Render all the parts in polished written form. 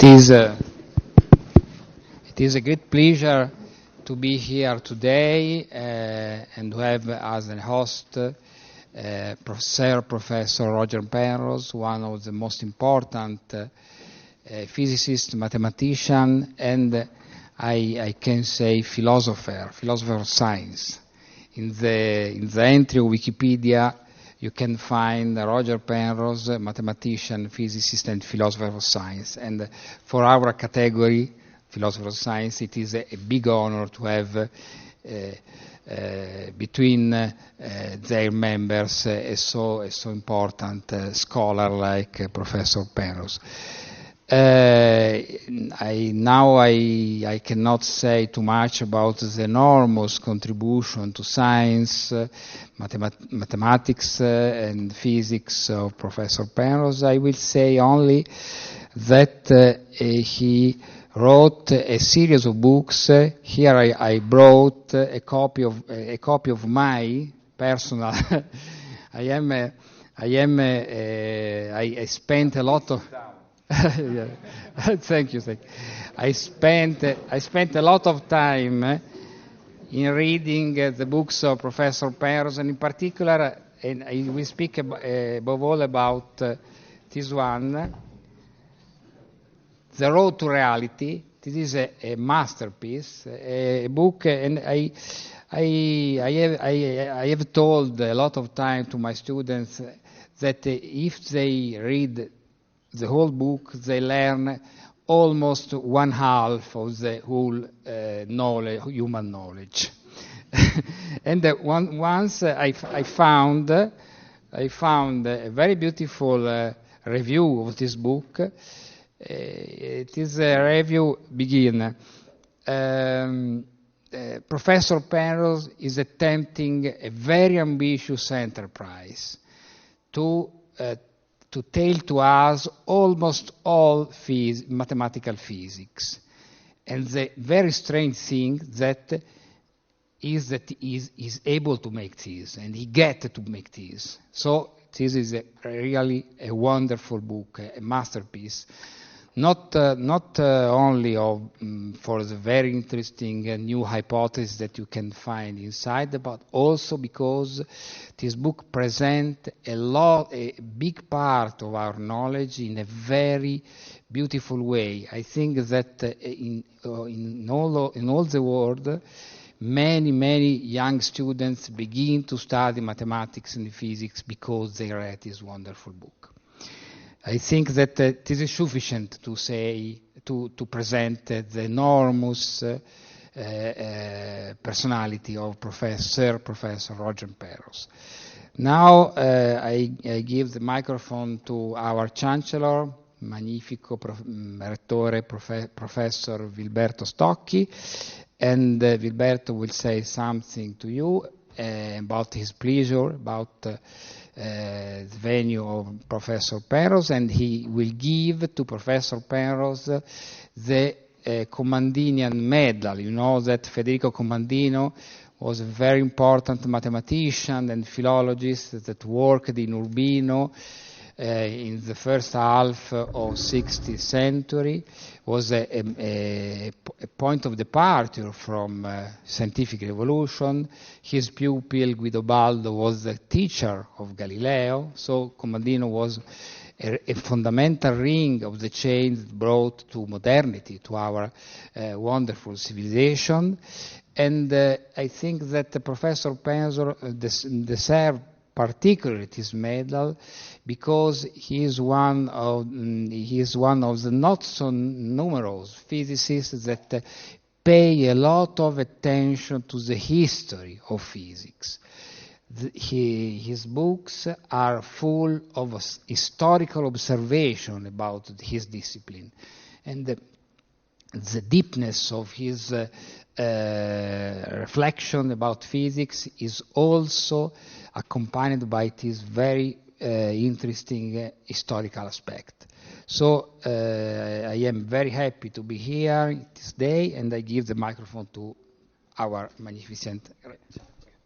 It is a great pleasure to be here today and to have as a host Professor Roger Penrose, one of the most important physicists, mathematician, and I can say philosopher of science. In the entry of Wikipedia, you can find Roger Penrose, mathematician, physicist, and philosopher of science. And for our category, philosopher of science, it is a big honor to have between their members a so important scholar like Professor Penrose. I cannot say too much about the enormous contribution to science, mathematics and physics of Professor Penrose. I will say only that he wrote a series of books. Here I brought a copy of my personal. I spent a lot of. Yeah. Thank you. I spent a lot of time in reading the books of Professor Penrose, and in particular, and I will speak above all about this one, The Road to Reality. This is a masterpiece, a book, and I have told a lot of time to my students that if they read the whole book, they learn almost one half of the whole human knowledge. And once I found a very beautiful review of this book. It is a review begin. Professor Penrose is attempting a very ambitious enterprise to tell to us almost all mathematical physics. And the very strange thing that he is able to make this, and he gets to make this. So this is really a wonderful book, a masterpiece. Not only for the very interesting new hypothesis that you can find inside, but also because this book presents a big part of our knowledge in a very beautiful way. I think that in all the world, many young students begin to study mathematics and physics because they read this wonderful book. I think that it is sufficient to say, to present the enormous personality of Professor Roger Penrose. Now I give the microphone to our Chancellor, Magnifico Rettore, Professor Vilberto Stocchi, and Vilberto will say something to you about his pleasure, about the venue of Professor Penrose, and he will give to Professor Penrose the Commandinian medal. You know that Federico Commandino was a very important mathematician and philologist that worked in Urbino in the first half of 16th century, was a point of departure from scientific revolution. His pupil Guido Baldo was the teacher of Galileo, so Commandino was a fundamental ring of the chain that brought to modernity, to our wonderful civilization. And I think that Professor Penrose deserves particularly this medal because he is one of the not so numerous physicists that pay a lot of attention to the history of physics. His books are full of historical observation about his discipline, and the deepness of his reflection about physics is also accompanied by this very interesting historical aspect. So I am very happy to be here this day, and I give the microphone to our magnificent.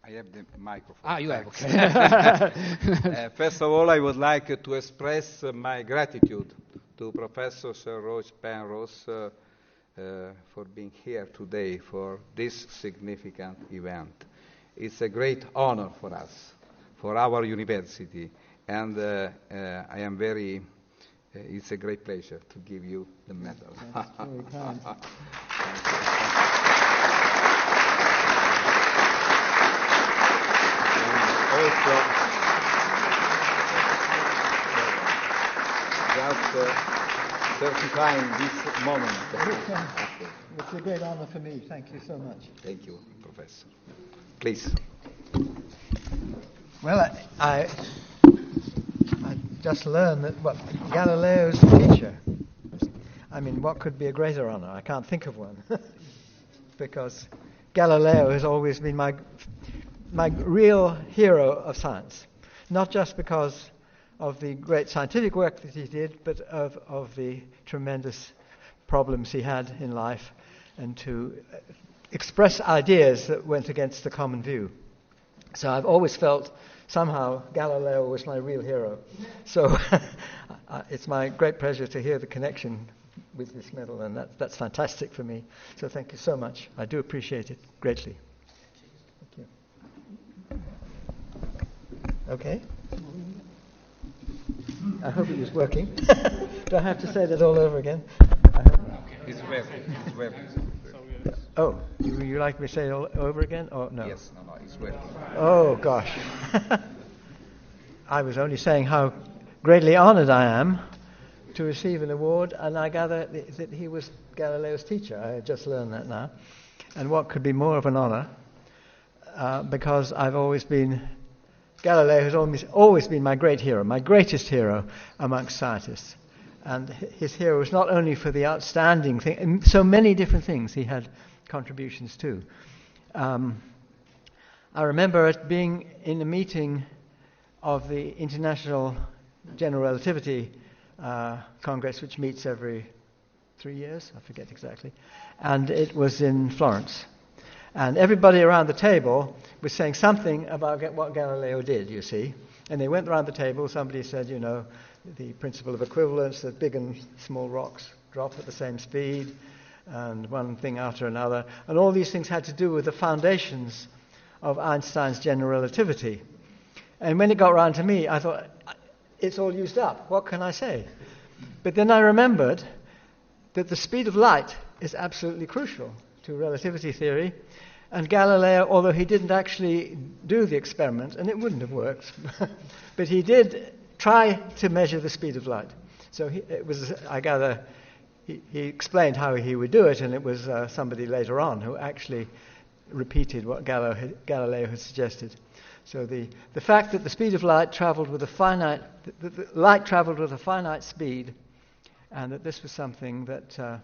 I have the microphone. You have. Okay. First of all, I would like to express my gratitude to Professor Sir Roche Penrose for being here today for this significant event. It's a great honor for us, for our university, and I am very, it's a great pleasure to give you the medal. That's very kind. Also, just certifying this moment. It's a great honor for me. Thank you so much. Thank you, Professor. Please. Well, I just learned that Galileo's teacher. I mean, what could be a greater honor? I can't think of one. Because Galileo has always been my real hero of science. Not just because of the great scientific work that he did, but of the tremendous problems he had in life, and to express ideas that went against the common view. So I've always felt somehow Galileo was my real hero. So it's my great pleasure to hear the connection with this medal, and that's fantastic for me. So thank you so much. I do appreciate it greatly. Thank you. Okay. I hope it was working. Do I have to say that all over again? I hope not. It's working. It's working. Oh, would you like me to say it all over again, or no? Yes, no, it's working. Oh, gosh. I was only saying how greatly honored I am to receive an award, and I gather that he was Galileo's teacher. I just learned that now. And what could be more of an honor, because I've always been... Galileo has always been my great hero, my greatest hero amongst scientists. And his hero was not only for the outstanding thing, and so many different things he had contributions to. I remember it being in a meeting of the International General Relativity Congress, which meets every 3 years, I forget exactly, and it was in Florence. And everybody around the table was saying something about what Galileo did, you see. And they went around the table, somebody said, you know, the principle of equivalence, that big and small rocks drop at the same speed, and one thing after another. And all these things had to do with the foundations of Einstein's general relativity. And when it got round to me, I thought, it's all used up. What can I say? But then I remembered that the speed of light is absolutely crucial to relativity theory. And Galileo, although he didn't actually do the experiment, and it wouldn't have worked, but he did try to measure the speed of light. So I gather he explained how he would do it, and it was somebody later on who actually repeated what Galileo had suggested. So the fact that the speed of light traveled with the light traveled with a finite speed, and that this was something that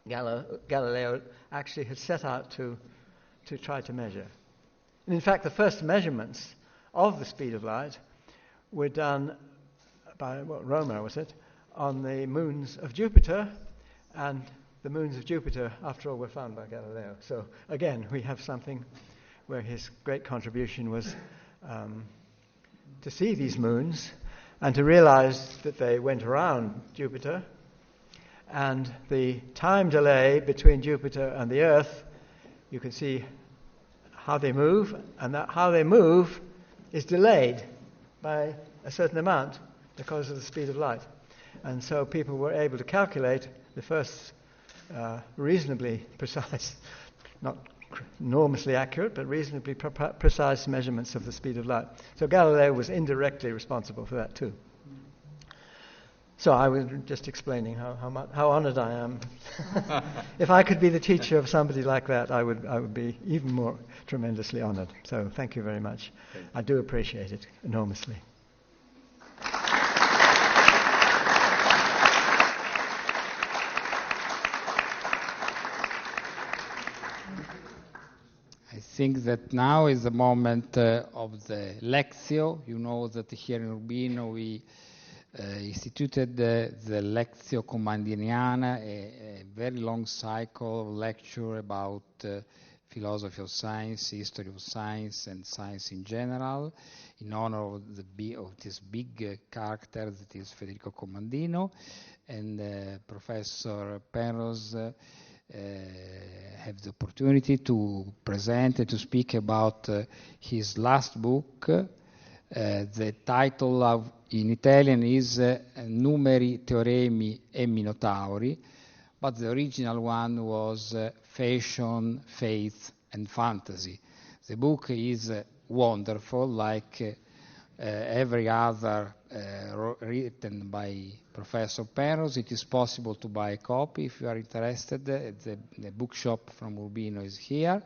Galileo actually had set out to try to measure. And in fact, the first measurements of the speed of light were done by, Roma was it, on the moons of Jupiter, and the moons of Jupiter, after all, were found by Galileo. So again, we have something where his great contribution was to see these moons and to realize that they went around Jupiter, and the time delay between Jupiter and the Earth, you can see how they move, and that how they move is delayed by a certain amount because of the speed of light. And so people were able to calculate the first reasonably precise, not enormously accurate, but reasonably precise measurements of the speed of light. So Galileo was indirectly responsible for that too. So I was just explaining how honored I am. If I could be the teacher of somebody like that, I would be even more tremendously honored. So thank you very much. I do appreciate it enormously. I think that now is the moment of the Lectio. You know that here in Urbino we instituted the Lectiones Commandinianae, a very long cycle of lecture about philosophy of science, history of science, and science in general, in honor of this big character that is Federico Commandino. and Professor Penrose have the opportunity to present and to speak about his last book. The title in Italian is Numeri, Teoremi e Minotauri, but the original one was Fashion, Faith and Fantasy. The book is wonderful, like every other written by Professor Penrose. It is possible to buy a copy if you are interested. The bookshop from Urbino is here.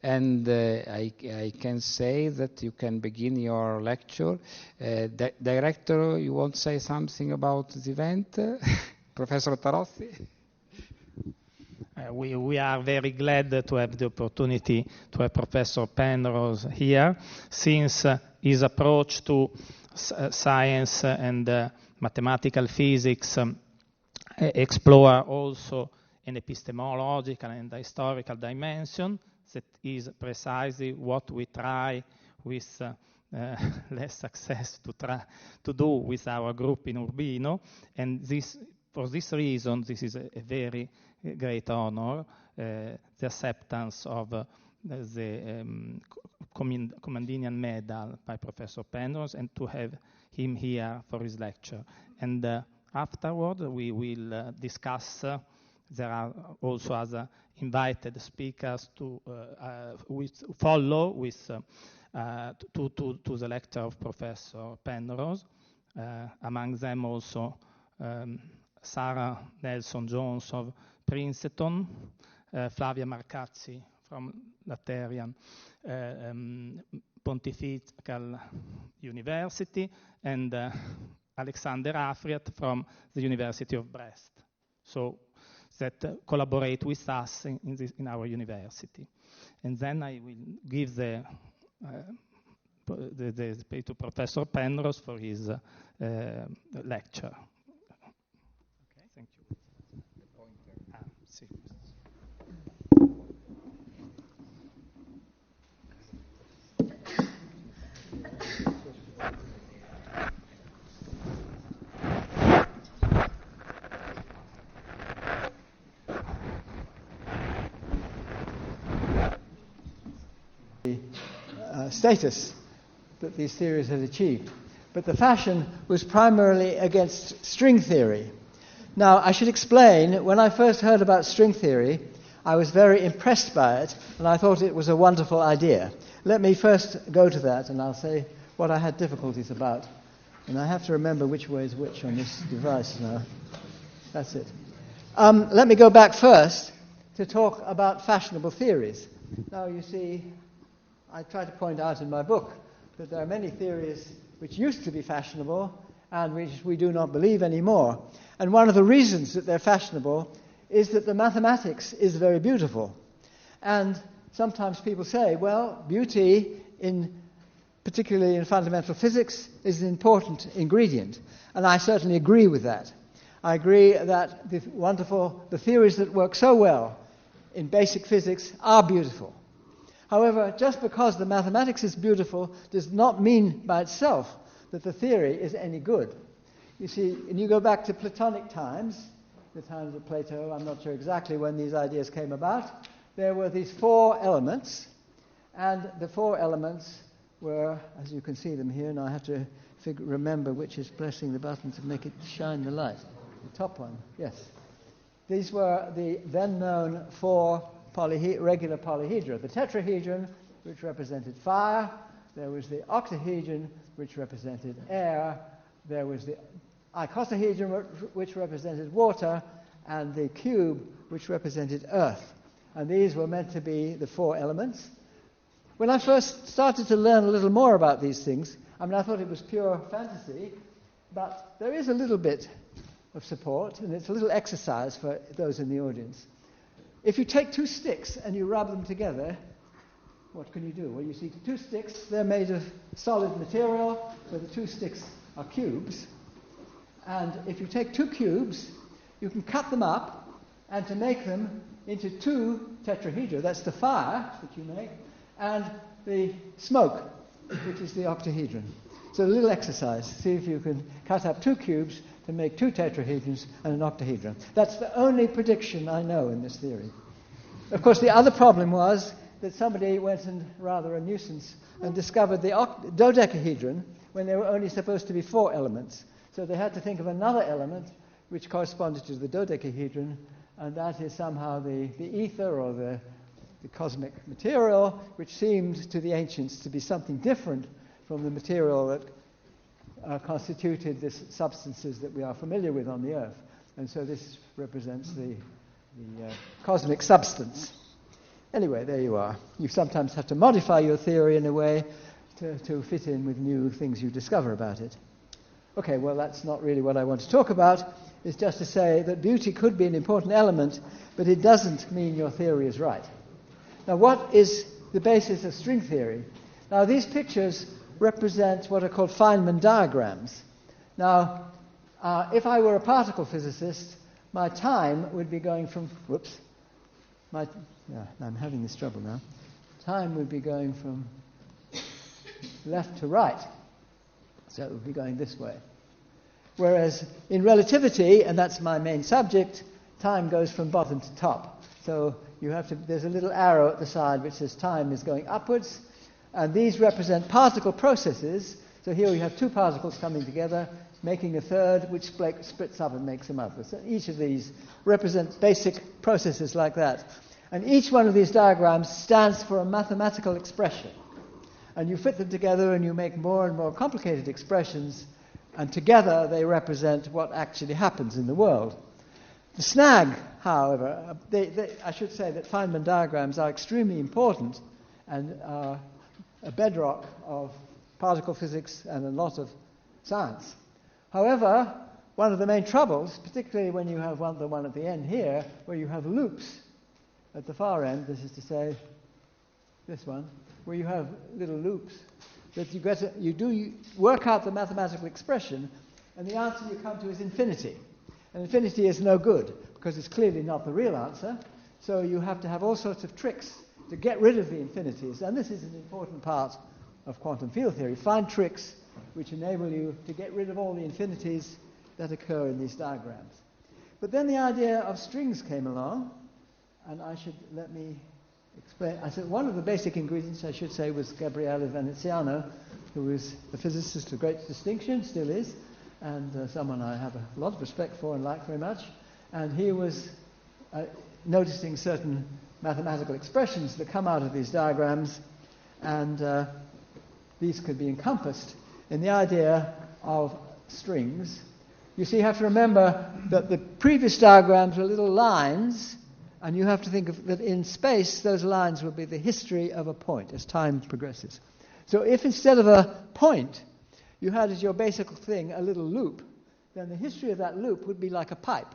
And I can say that you can begin your lecture. Director, you want to say something about the event? Professor Tarozzi? We are very glad to have the opportunity to have Professor Penrose here, since his approach to science and mathematical physics explore also an epistemological and historical dimension. That is precisely what we try with less success to do with our group in Urbino, and for this reason, this is a very great honor, the acceptance of the Commandinianae medal by Professor Penrose, and to have him here for his lecture. And afterward, we will discuss. There are also other invited speakers to follow with to the lecture of Professor Penrose. Among them also Sarah Nelson-Jones of Princeton, Flavia Marcazzi from Laterian Pontifical University, and Alexander Afriat from the University of Brest. So that collaborate with us in our university. And then I will give the space to Professor Penrose for his lecture. Okay, thank you. Status that these theories had achieved. But the fashion was primarily against string theory. Now, I should explain, when I first heard about string theory, I was very impressed by it, and I thought it was a wonderful idea. Let me first go to that, and I'll say what I had difficulties about. And I have to remember which way is which on this device now. That's it. Let me go back first to talk about fashionable theories. Now, you see, I try to point out in my book that there are many theories which used to be fashionable and which we do not believe anymore. And one of the reasons that they're fashionable is that the mathematics is very beautiful. And sometimes people say, well, beauty, particularly in fundamental physics, is an important ingredient. And I certainly agree with that. I agree that the theories that work so well in basic physics are beautiful. However, just because the mathematics is beautiful does not mean by itself that the theory is any good. You see, when you go back to Platonic times, the times of Plato, I'm not sure exactly when these ideas came about, there were these four elements, and the four elements were, as you can see them here, and I have to remember which is pressing the button to make it shine the light. The top one, yes. These were the then-known four regular polyhedra. The tetrahedron, which represented fire. There was the octahedron, which represented air. There was the icosahedron, which represented water, and the cube, which represented earth. And these were meant to be the four elements. When I first started to learn a little more about these things, I thought it was pure fantasy, but there is a little bit of support, and it's a little exercise for those in the audience. If you take two sticks and you rub them together, what can you do? Well, you see two sticks, they're made of solid material, where the two sticks are cubes. And if you take two cubes, you can cut them up, and to make them into two tetrahedra, that's the fire that you make, and the smoke, which is the octahedron. So a little exercise. See if you can cut up two cubes to make 2 tetrahedrons and an octahedron. That's the only prediction I know in this theory. Of course, the other problem was that somebody went and, rather a nuisance, and discovered the dodecahedron when there were only supposed to be 4 elements. So they had to think of another element which corresponded to the dodecahedron, and that is somehow the ether or the cosmic material, which seemed to the ancients to be something different from the material that constituted the substances that we are familiar with on the Earth. And so this represents the cosmic substance. Anyway, there you are. You sometimes have to modify your theory in a way to fit in with new things you discover about it. Okay, well, that's not really what I want to talk about. It's just to say that beauty could be an important element, but it doesn't mean your theory is right. Now, what is the basis of string theory? Now, these pictures represent what are called Feynman diagrams. Now, if I were a particle physicist, my time would be going from... I'm having this trouble now. Time would be going from left to right. So it would be going this way. Whereas in relativity, and that's my main subject, time goes from bottom to top. So there's a little arrow at the side which says time is going upwards, and these represent particle processes. So here we have 2 particles coming together, making a third, which splits up and makes them others. So each of these represents basic processes like that. And each one of these diagrams stands for a mathematical expression. And you fit them together and you make more and more complicated expressions, and together they represent what actually happens in the world. The snag, however, I should say that Feynman diagrams are extremely important and are a bedrock of particle physics and a lot of science. However, one of the main troubles, particularly when you have the one at the end here, where you have loops at the far end, this is to say this one, where you have little loops, that you work out the mathematical expression, and the answer you come to is infinity. And infinity is no good, because it's clearly not the real answer, so you have to have all sorts of tricks to get rid of the infinities. And this is an important part of quantum field theory. Find tricks which enable you to get rid of all the infinities that occur in these diagrams. But then the idea of strings came along, and let me explain. I said one of the basic ingredients, I should say, was Gabriele Veneziano, who was a physicist of great distinction, still is, and someone I have a lot of respect for and like very much. And he was noticing certain mathematical expressions that come out of these diagrams, and these could be encompassed in the idea of strings. You see, you have to remember that the previous diagrams were little lines, and you have to think of that in space, those lines will be the history of a point as time progresses. So if instead of a point, you had as your basic thing a little loop, then the history of that loop would be like a pipe.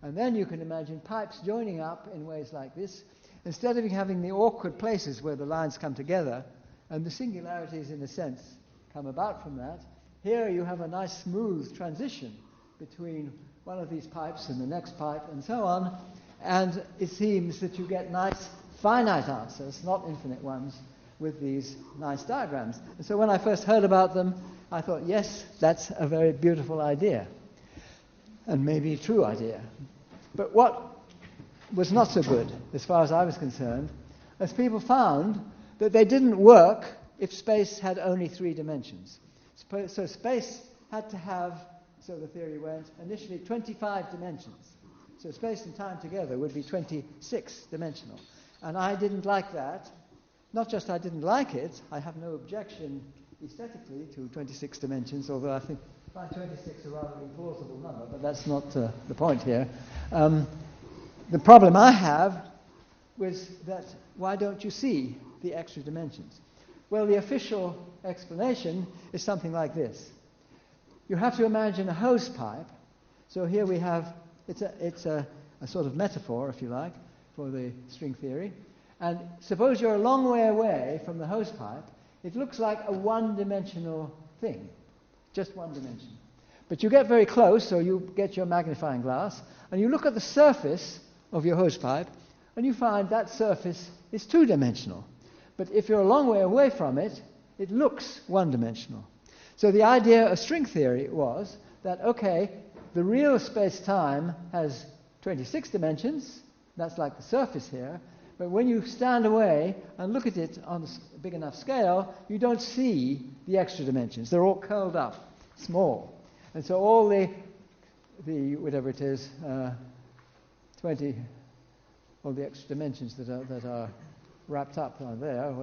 And then you can imagine pipes joining up in ways like this. Instead of having the awkward places where the lines come together, and the singularities, in a sense, come about from that, here you have a nice smooth transition between one of these pipes and the next pipe and so on. And it seems that you get nice finite answers, not infinite ones, with these nice diagrams. And so when I first heard about them, I thought, yes, that's a very beautiful idea, and maybe a true idea. But what was not so good, as far as I was concerned, is people found that they didn't work if space had only 3 dimensions. So space had to have, so the theory went, initially 25 dimensions. So space and time together would be 26-dimensional. And I didn't like that. Not just I didn't like it, I have no objection aesthetically to 26 dimensions, although I think 26 is a rather implausible number, but that's not the point here. The problem I have was that why don't you see the extra dimensions? Well, the official explanation is something like this. You have to imagine a hose pipe. So here we have, it's a sort of metaphor, if you like, for the string theory. And suppose you're a long way away from the hose pipe, it looks like a one-dimensional thing, just one dimension. But you get very close, so you get your magnifying glass, and you look at the surface of your hose pipe, and you find that surface is two-dimensional. But if you're a long way away from it, it looks one-dimensional. So the idea of string theory was that, okay, the real space-time has 26 dimensions. That's like the surface here. But when you stand away and look at it on a big enough scale, you don't see the extra dimensions. They're all curled up, small. And so all the whatever it is, 20, all the extra dimensions that are wrapped up are there,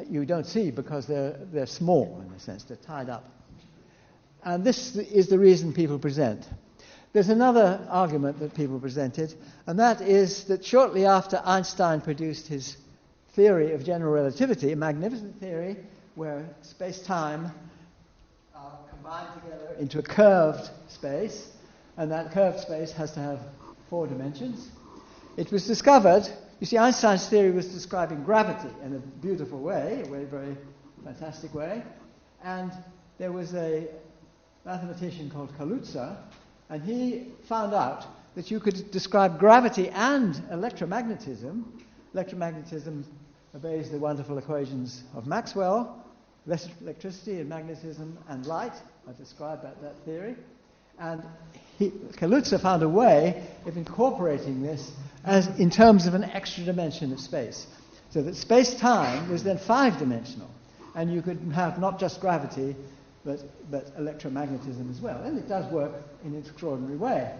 you don't see because they're small in a sense. They're tied up. And this is the reason people present. There's another argument that people presented, and that is that shortly after Einstein produced his theory of general relativity, a magnificent theory where space-time are combined together into a curved space, and that curved space has to have 4 dimensions. It was discovered, you see, Einstein's theory was describing gravity in a beautiful way, a very, very fantastic way, and there was a mathematician called Kaluza, and he found out that you could describe gravity and electromagnetism. Electromagnetism obeys the wonderful equations of Maxwell. Electricity and magnetism and light are described by that theory. And Kaluza found a way of incorporating this as in terms of an extra dimension of space. So that space-time was then 5-dimensional. And you could have not just gravity, but electromagnetism as well. And it does work in an extraordinary way.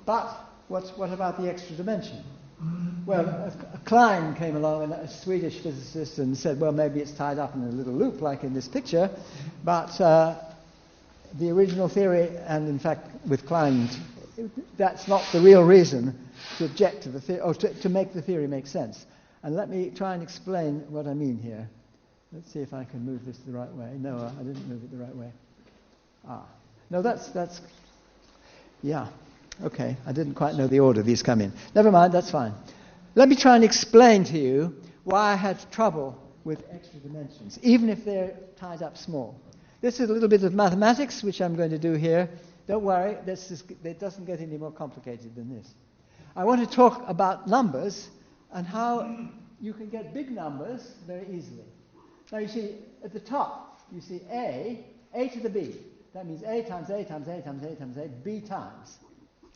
But what about the extra dimension? Well, Klein came along, a Swedish physicist, and said, well, maybe it's tied up in a little loop like in this picture. But the original theory, and in fact with Klein, that's not the real reason to object to the theory, or to make the theory make sense. And let me try and explain what I mean here. Let's see if I can move this the right way. No, I didn't move it the right way. No, that's yeah. Okay, I didn't quite know the order these come in. Never mind, that's fine. Let me try and explain to you why I had trouble with extra dimensions, even if they're tied up small. This is a little bit of mathematics, which I'm going to do here. Don't worry, it doesn't get any more complicated than this. I want to talk about numbers and how you can get big numbers very easily. Now you see, at the top, you see a to the b. That means a times a times a times a times a, b times.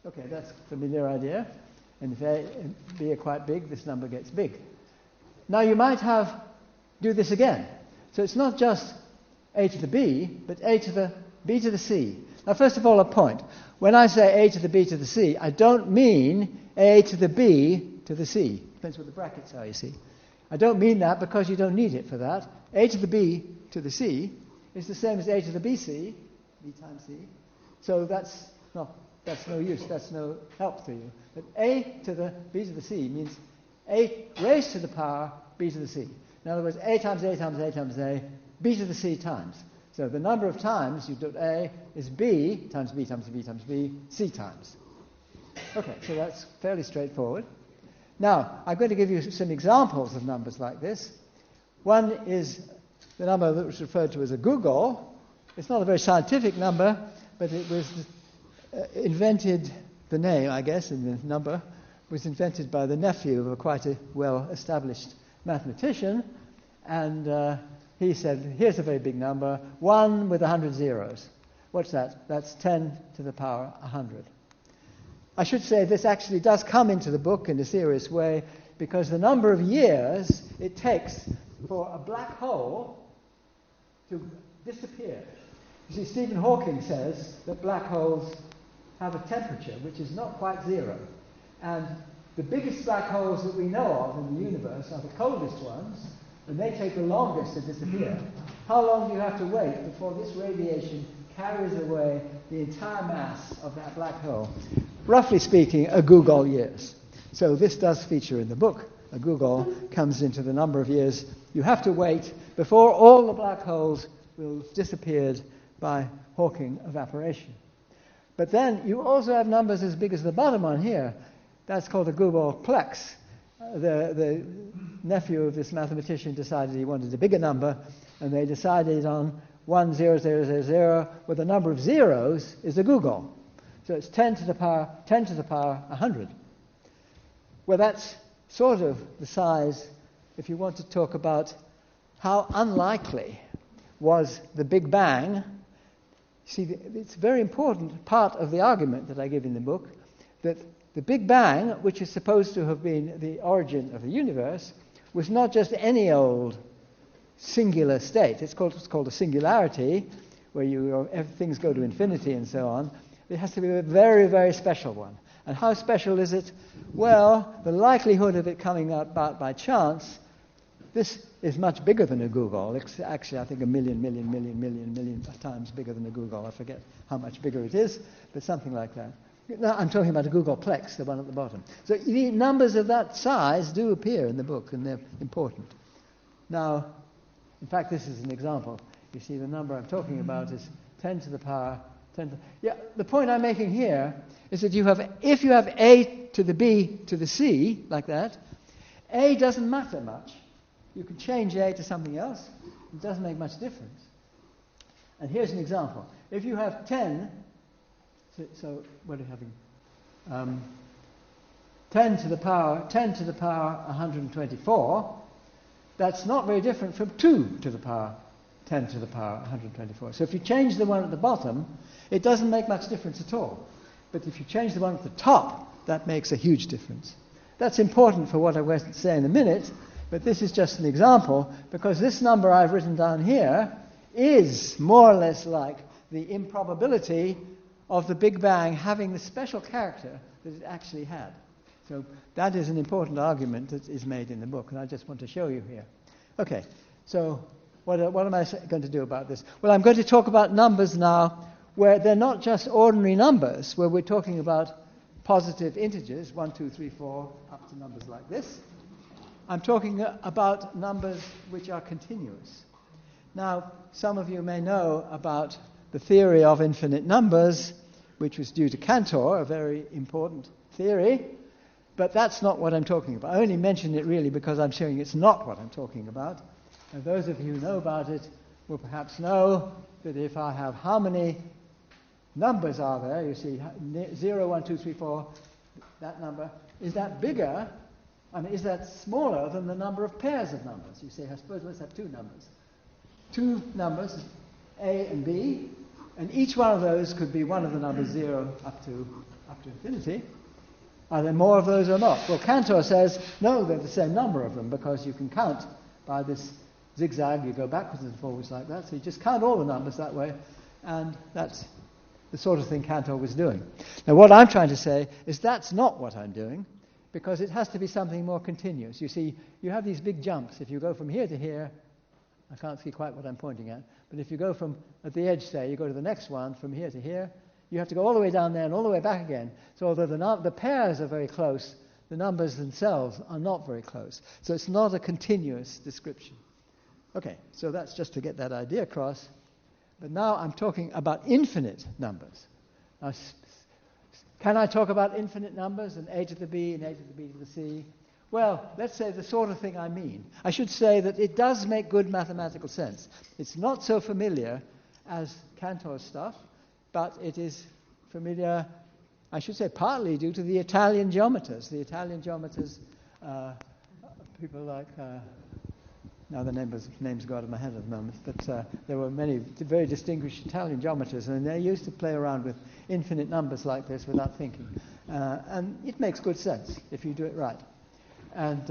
Okay, that's a familiar idea. And if a and b are quite big, this number gets big. Now you might do this again. So it's not just a to the b, but a to the b to the c. Now first of all, a point. When I say a to the b to the c, I don't mean a to the b to the c. Depends what the brackets are, you see. I don't mean that because you don't need it for that. A to the b to the c is the same as a to the bc, b times c. So that's no use, that's no help to you. But a to the b to the c means a raised to the power b to the c. In other words, a times a times a times a, b to the c times. So the number of times you do a is b times b times b times b, c times. Okay, so that's fairly straightforward. Now, I'm going to give you some examples of numbers like this. One is the number that was referred to as a googol. It's not a very scientific number, but it was invented, the name, I guess, and the number was invented by the nephew of quite a well-established mathematician, and he said, here's a very big number, 1 with 100 zeros. What's that? That's 10 to the power 100. I should say this actually does come into the book in a serious way, because the number of years it takes for a black hole to disappear. You see, Stephen Hawking says that black holes have a temperature which is not quite zero. And the biggest black holes that we know of in the universe are the coldest ones, and they take the longest to disappear. How long do you have to wait before this radiation carries away the entire mass of that black hole? Roughly speaking, a googol years. So this does feature in the book. A googol comes into the number of years you have to wait before all the black holes will have disappeared by Hawking evaporation. But then you also have numbers as big as the bottom one here. That's called a googolplex. The nephew of this mathematician decided he wanted a bigger number, and they decided on 10000, where the number of zeros is a googol. So it's 10 to the power 100. Well, that's sort of the size, if you want to talk about how unlikely was the Big Bang, See, it's a very important part of the argument that I give in the book, that the Big Bang, which is supposed to have been the origin of the universe, was not just any old singular state. It's called a singularity, where things go to infinity and so on. It has to be a very, very special one. And how special is it? Well, the likelihood of it coming about by chance, this is much bigger than a googol. It's actually, I think, a million times bigger than a googol. I forget how much bigger it is, but something like that. No, I'm talking about a googolplex, the one at the bottom. So the numbers of that size do appear in the book, and they're important. Now, in fact, this is an example. You see, the number I'm talking about is 10 to the power 10 to... Yeah, the point I'm making here is that if you have A to the B to the C, like that, A doesn't matter much. You can change A to something else. It doesn't make much difference. And here's an example. If you have 10, so what are you having? 10 to the power 124, that's not very different from 2 to the power 10 to the power 124. So if you change the one at the bottom, it doesn't make much difference at all. But if you change the one at the top, that makes a huge difference. That's important for what I will say in a minute, but this is just an example, because this number I've written down here is more or less like the improbability of the Big Bang having the special character that it actually had. So that is an important argument that is made in the book, and I just want to show you here. Okay, so what am I going to do about this? Well, I'm going to talk about numbers now where they're not just ordinary numbers, where we're talking about positive integers, 1, 2, 3, 4, up to numbers like this. I'm talking about numbers which are continuous. Now, some of you may know about the theory of infinite numbers, which was due to Cantor, a very important theory, but that's not what I'm talking about. I only mention it really because I'm showing it's not what I'm talking about. And those of you who know about it will perhaps know that if I have how many numbers are there, you see 0, 1, 2, 3, 4, that number, is that bigger, is that smaller than the number of pairs of numbers? You say, I suppose let's have two numbers. Two numbers, A and B, and each one of those could be one of the numbers 0 up to infinity. Are there more of those or not? Well, Cantor says, no, they're the same number of them, because you can count by this zigzag, you go backwards and forwards like that, so you just count all the numbers that way, and that's the sort of thing Cantor was doing. Now, what I'm trying to say is that's not what I'm doing, because it has to be something more continuous. You see, you have these big jumps. If you go from here to here, I can't see quite what I'm pointing at, but if you go from, at the edge, say, you go to the next one, from here to here, you have to go all the way down there and all the way back again. So although the pairs are very close, the numbers themselves are not very close. So it's not a continuous description. Okay, so that's just to get that idea across. But now I'm talking about infinite numbers. Now, can I talk about infinite numbers and A to the B and A to the B to the C? Well, let's say the sort of thing I mean. I should say that it does make good mathematical sense. It's not so familiar as Cantor's stuff, but it is familiar, I should say, partly due to the Italian geometers. The Italian geometers, people like, now the names go out of my head at the moment, but there were many very distinguished Italian geometers, and they used to play around with infinite numbers like this without thinking. And it makes good sense if you do it right. And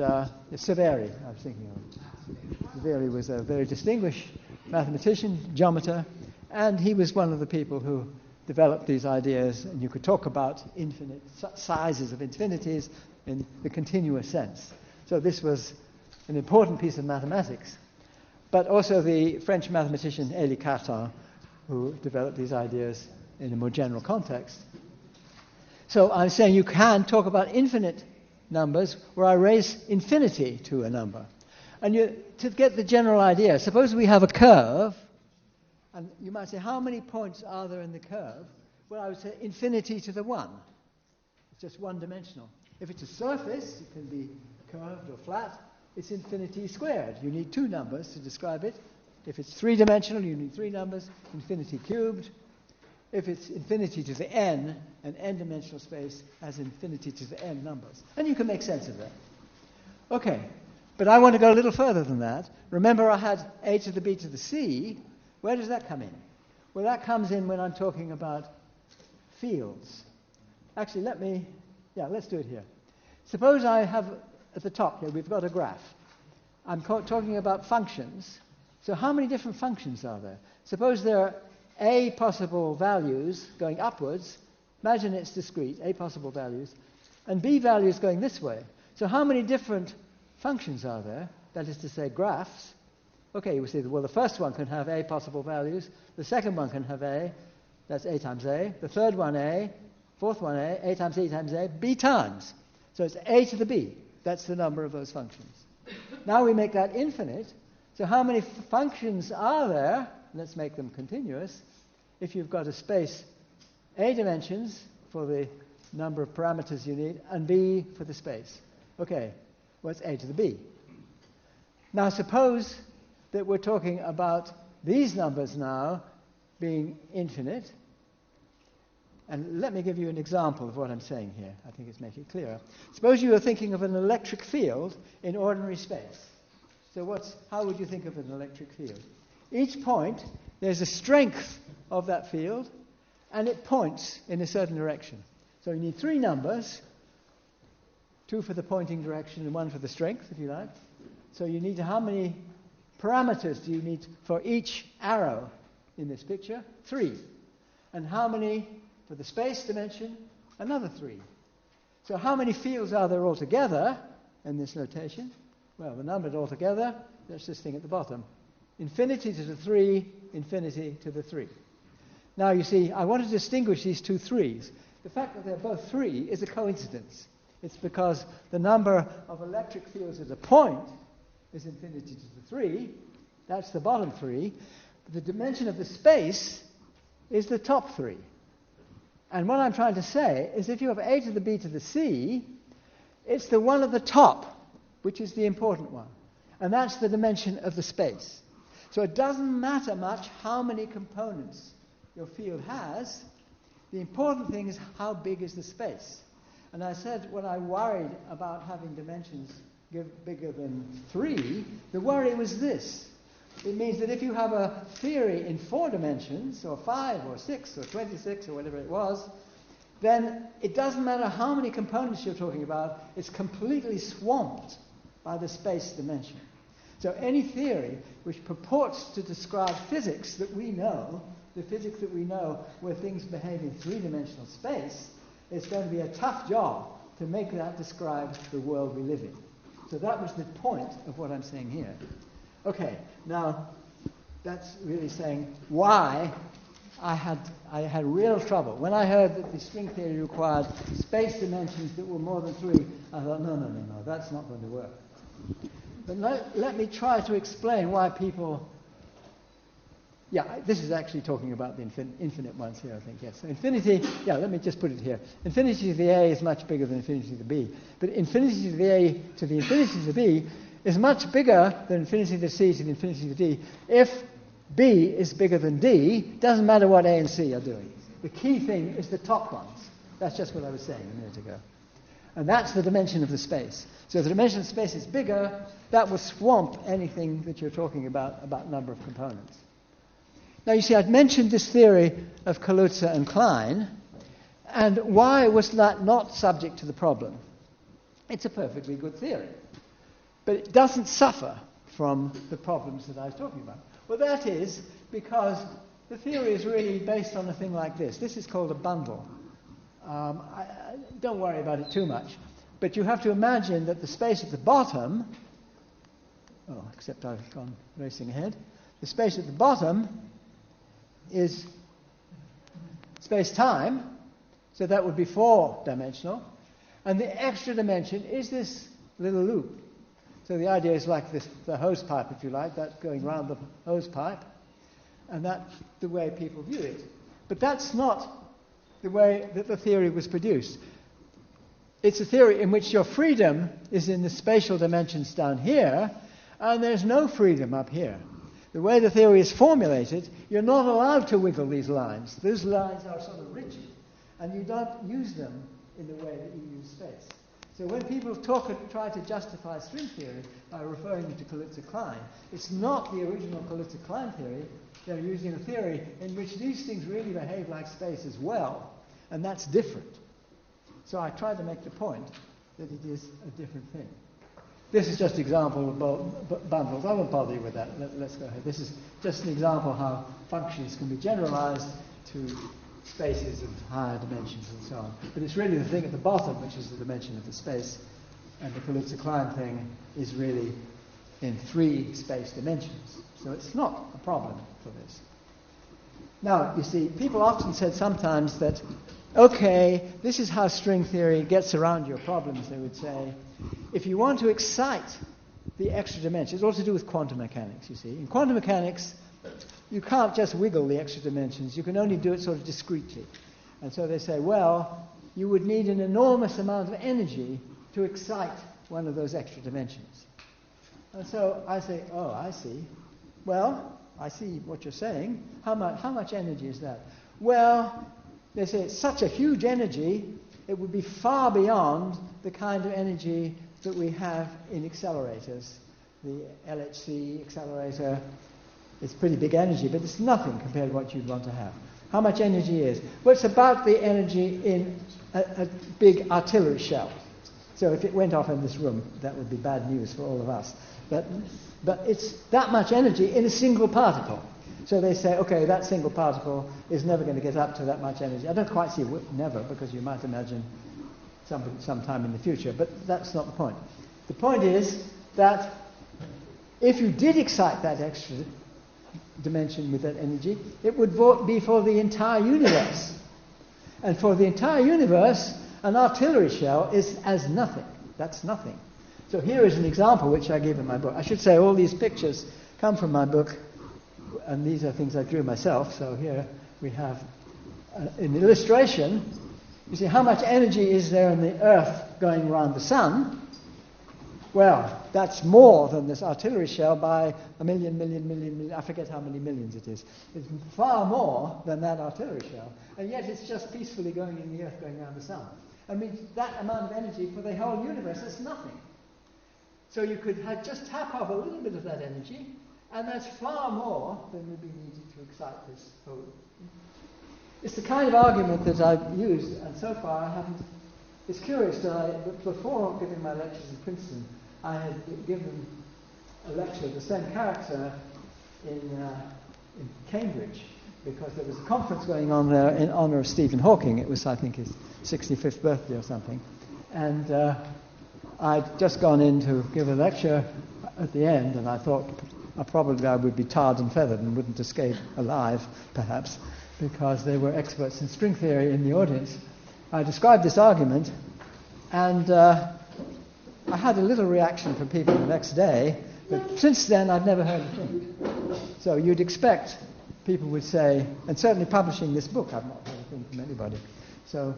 Severi, I was thinking of. Severi was a very distinguished mathematician, geometer, and he was one of the people who developed these ideas, and you could talk about infinite sizes of infinities in the continuous sense. So this was an important piece of mathematics. But also the French mathematician Élie Cartan, who developed these ideas in a more general context. So I'm saying you can talk about infinite numbers where I raise infinity to a number. And to get the general idea, suppose we have a curve, and you might say, how many points are there in the curve? Well, I would say infinity to the 1. It's just one-dimensional. If it's a surface, it can be curved or flat, it's infinity squared. You need two numbers to describe it. If it's three-dimensional, you need three numbers, infinity cubed. If it's infinity to the n, an n-dimensional space has infinity to the n numbers. And you can make sense of that. Okay, but I want to go a little further than that. Remember I had A to the B to the C. Where does that come in? Well, that comes in when I'm talking about fields. Actually, let's do it here. Suppose I have, at the top here, we've got a graph. I'm talking about functions. So how many different functions are there? Suppose there are A possible values going upwards. Imagine it's discrete, A possible values, and B values going this way. So how many different functions are there? That is to say, graphs. Okay, you will see, well, the first one can have A possible values. The second one can have A. That's A times A. The third one A. Fourth one A times E times A. B times. So it's A to the B. That's the number of those functions. Now we make that infinite. So how many functions are there? Let's make them continuous. If you've got a space A dimensions for the number of parameters you need, and B for the space. Okay, well, it's A to the B. Now suppose that we're talking about these numbers now being infinite. And let me give you an example of what I'm saying here. I think it's making it clearer. Suppose you were thinking of an electric field in ordinary space. So how would you think of an electric field? Each point, there's a strength of that field, and it points in a certain direction. So you need three numbers, 2 for the pointing direction and 1 for the strength, if you like. So you need how many parameters do you need for each arrow in this picture? 3. And how many for the space dimension? Another 3. So how many fields are there altogether in this notation? Well, the number altogether, that's this thing at the bottom. Infinity to the 3, infinity to the 3. Now you see, I want to distinguish these two 3s. The fact that they're both 3 is a coincidence. It's because the number of electric fields at a point is infinity to the 3. That's the bottom 3. The dimension of the space is the top 3. And what I'm trying to say is if you have A to the B to the C, it's the one at the top, which is the important one. And that's the dimension of the space. So it doesn't matter much how many components your field has. The important thing is how big is the space. And I said when I worried about having dimensions bigger than 3, the worry was this. It means that if you have a theory in 4 dimensions, or 5, or 6, or 26, or whatever it was, then it doesn't matter how many components you're talking about, it's completely swamped by the space dimension. So any theory which purports to describe physics that we know, the physics that we know where things behave in 3-dimensional space, it's going to be a tough job to make that describe the world we live in. So that was the point of what I'm saying here. Okay, now that's really saying why I had real trouble. When I heard that the string theory required space dimensions that were more than 3, I thought, no, that's not going to work. But let me try to explain why people... Yeah, this is actually talking about the infinite ones here, I think, yes. So infinity, let me just put it here. Infinity to the A is much bigger than infinity to the B. But infinity to the A to the infinity to the B is much bigger than infinity to the C to the infinity to the D. If B is bigger than D, doesn't matter what A and C are doing. The key thing is the top ones. That's just what I was saying a minute ago. And that's the dimension of the space. So if the dimension of the space is bigger, that will swamp anything that you're talking about number of components. Now you see, I'd mentioned this theory of Kaluza and Klein, and why was that not subject to the problem? It's a perfectly good theory, but it doesn't suffer from the problems that I was talking about. Well, that is because the theory is really based on a thing like this. This is called a bundle. Don't worry about it too much, but you have to imagine that the space at the bottom, except I've gone racing ahead, the space at the bottom is space-time, so that would be 4-dimensional, and the extra dimension is this little loop. So the idea is like this, the hose pipe, if you like, that's going round the hose pipe, and that's the way people view it. But that's not the way that the theory was produced. It's a theory in which your freedom is in the spatial dimensions down here, and there's no freedom up here. The way the theory is formulated, you're not allowed to wiggle these lines. Those lines are sort of rigid, and you don't use them in the way that you use space. So when people try to justify string theory by referring to Kaluza-Klein, it's not the original Kaluza-Klein theory. They're using a theory in which these things really behave like space as well, and that's different. So I try to make the point that it is a different thing. This is just an example of bundles. I won't bother you with that. Let's go ahead. This is just an example how functions can be generalized to spaces of higher dimensions and so on. But it's really the thing at the bottom, which is the dimension of the space, and the Kaluza-Klein thing is really in 3 space dimensions. So it's not a problem for this. Now, you see, people often said sometimes that, okay, this is how string theory gets around your problems, they would say. If you want to excite the extra dimensions, it's all to do with quantum mechanics, you see. In quantum mechanics, you can't just wiggle the extra dimensions. You can only do it sort of discretely. And so they say, well, you would need an enormous amount of energy to excite one of those extra dimensions. And so I say, oh, I see. Well, I see what you're saying. How much energy is that? Well, they say it's such a huge energy, it would be far beyond the kind of energy that we have in accelerators. The LHC accelerator is pretty big energy, but it's nothing compared to what you'd want to have. How much energy is? Well, it's about the energy in a big artillery shell. So if it went off in this room, that would be bad news for all of us. But it's that much energy in a single particle. So they say, okay, that single particle is never going to get up to that much energy. I don't quite see never, because you might imagine some time in the future, but that's not the point. The point is that if you did excite that extra dimension with that energy, it would be for the entire universe. And for the entire universe, an artillery shell is as nothing. That's nothing. So here is an example which I give in my book. I should say all these pictures come from my book, and these are things I drew myself. So here we have an illustration. You see how much energy is there in the Earth going around the Sun? Well, that's more than this artillery shell by a million, I forget how many millions it is. It's far more than that artillery shell. And yet it's just peacefully going in the Earth, going around the Sun. I mean, that amount of energy for the whole universe is nothing. So you could just tap off a little bit of that energy, and that's far more than would be needed to excite this whole. It's the kind of argument that I've used, and so far I haven't. It's curious that before giving my lectures in Princeton, I had given a lecture of the same character in Cambridge, because there was a conference going on there in honour of Stephen Hawking. It was, I think, his 65th birthday or something. And I'd just gone in to give a lecture at the end, and I thought probably I would be tarred and feathered and wouldn't escape alive, perhaps, because there were experts in string theory in the audience. I described this argument, and I had a little reaction from people the next day, but since then I've never heard a thing. So you'd expect people would say, and certainly publishing this book, I've not heard a thing from anybody. So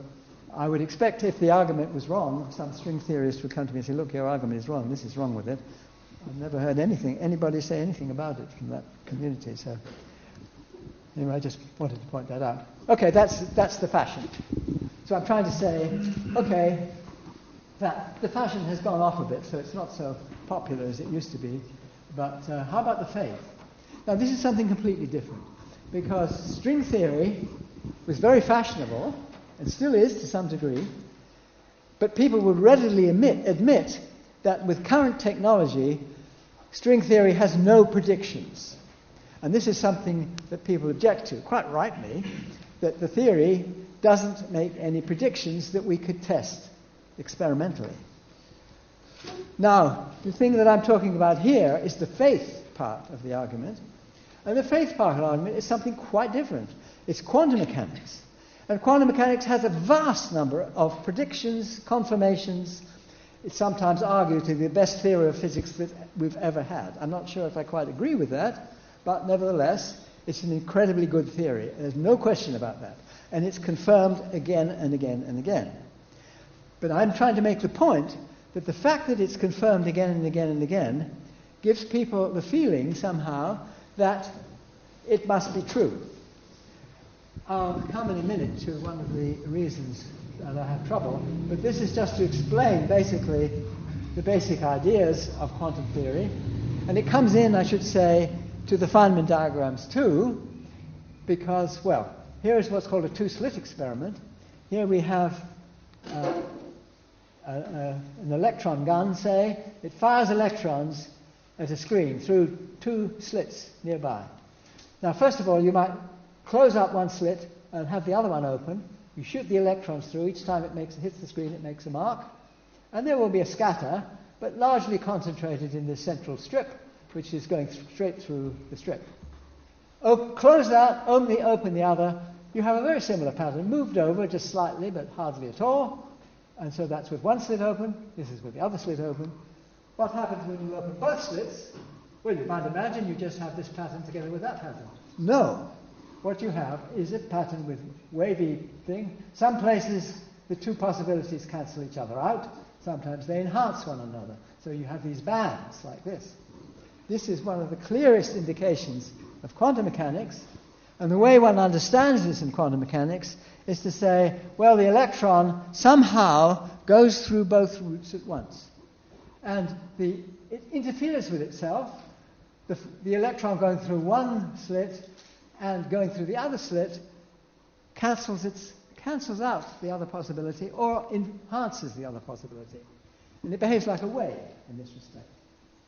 I would expect if the argument was wrong, some string theorist would come to me and say, look, your argument is wrong, this is wrong with it. I've never heard anybody say anything about it from that community. So anyway, I just wanted to point that out. Okay, that's the fashion. So I'm trying to say, okay, that the fashion has gone off a bit, so it's not so popular as it used to be. But how about the faith? Now, this is something completely different, because string theory was very fashionable, and still is to some degree, but people would readily admit that with current technology, string theory has no predictions. And this is something that people object to, quite rightly, that the theory doesn't make any predictions that we could test experimentally. Now, the thing that I'm talking about here is the faith part of the argument. And the faith part of the argument is something quite different. It's quantum mechanics. And quantum mechanics has a vast number of predictions, confirmations. It's sometimes argued to be the best theory of physics that we've ever had. I'm not sure if I quite agree with that, but nevertheless, it's an incredibly good theory. There's no question about that. And it's confirmed again and again and again. But I'm trying to make the point that the fact that it's confirmed again and again and again gives people the feeling somehow that it must be true. I'll come in a minute to one of the reasons and I have trouble. But this is just to explain, basically, the basic ideas of quantum theory. And it comes in, I should say, to the Fineman diagrams too, because, well, here is what's called a two-slit experiment. Here we have an electron gun, say. It fires electrons at a screen through two slits nearby. Now, first of all, you might close up one slit and have the other one open. You shoot the electrons through. Each time it hits the screen, it makes a mark. And there will be a scatter, but largely concentrated in this central strip, which is going straight through the strip. Close that, only open the other. You have a very similar pattern, moved over just slightly, but hardly at all. And so that's with one slit open. This is with the other slit open. What happens when you open both slits? Well, you might imagine you just have this pattern together with that pattern. No. What you have is a pattern with wavy thing. Some places the two possibilities cancel each other out. Sometimes they enhance one another. So you have these bands like this. This is one of the clearest indications of quantum mechanics. And the way one understands this in quantum mechanics is to say, well, the electron somehow goes through both routes at once. And it interferes with itself. The electron going through one slit and going through the other slit cancels out the other possibility or enhances the other possibility. And it behaves like a wave in this respect.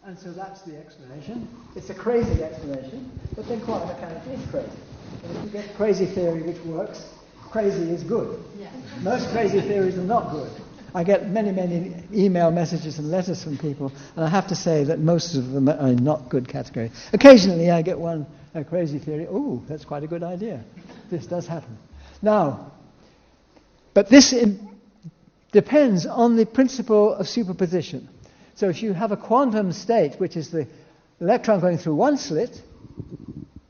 And so that's the explanation. It's a crazy explanation, but then quantum mechanics is crazy. And if you get crazy theory which works, crazy is good. Yeah. Most crazy theories are not good. I get many, many email messages and letters from people, and I have to say that most of them are in not good category. Occasionally I get a crazy theory. Oh, that's quite a good idea. This does happen. Now, but this depends on the principle of superposition. So if you have a quantum state, which is the electron going through one slit,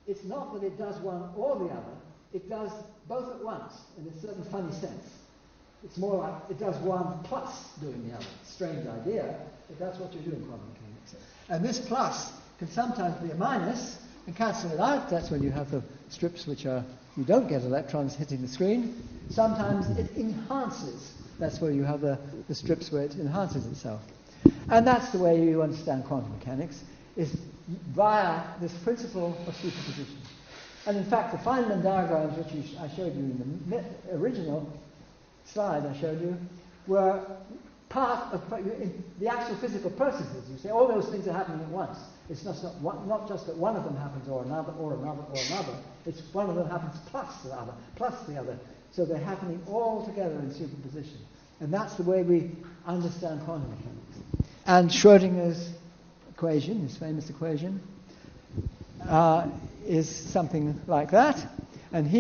it's not that it does one or the other. It does both at once in a certain funny sense. It's more like it does one plus doing the other. Strange idea, but that's what you do in quantum mechanics. And this plus can sometimes be a minus and cancel it out. That's when you have the strips which you don't get electrons hitting the screen. Sometimes it enhances. That's where you have the strips where it enhances itself. And that's the way you understand quantum mechanics, is via this principle of superposition. And in fact, the Fineman diagrams, which I showed you in the original slide I showed you, were part of the actual physical processes. You say all those things are happening at once. It's not just that one of them happens or another or another or another. It's one of them happens plus the other. So they're happening all together in superposition. And that's the way we understand quantum mechanics. And Schrödinger's equation, his famous equation, is something like that. And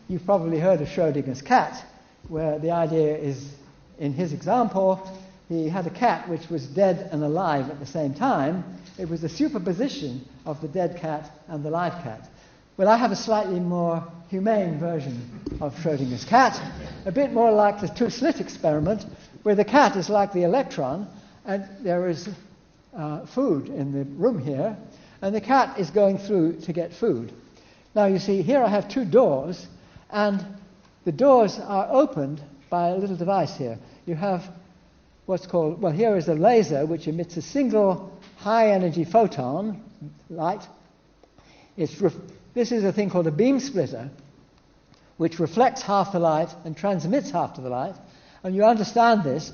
you've probably heard of Schrödinger's cat, where the idea is, in his example, he had a cat which was dead and alive at the same time. It was a superposition of the dead cat and the live cat. Well, I have a slightly more humane version of Schrödinger's cat, a bit more like the two-slit experiment, where the cat is like the electron, and there is food in the room here, and the cat is going through to get food. Now, you see, here I have two doors, and the doors are opened by a little device here. You have what's called, well, here is a laser which emits a single high-energy photon, light. This is a thing called a beam splitter, which reflects half the light and transmits half of the light. And you understand this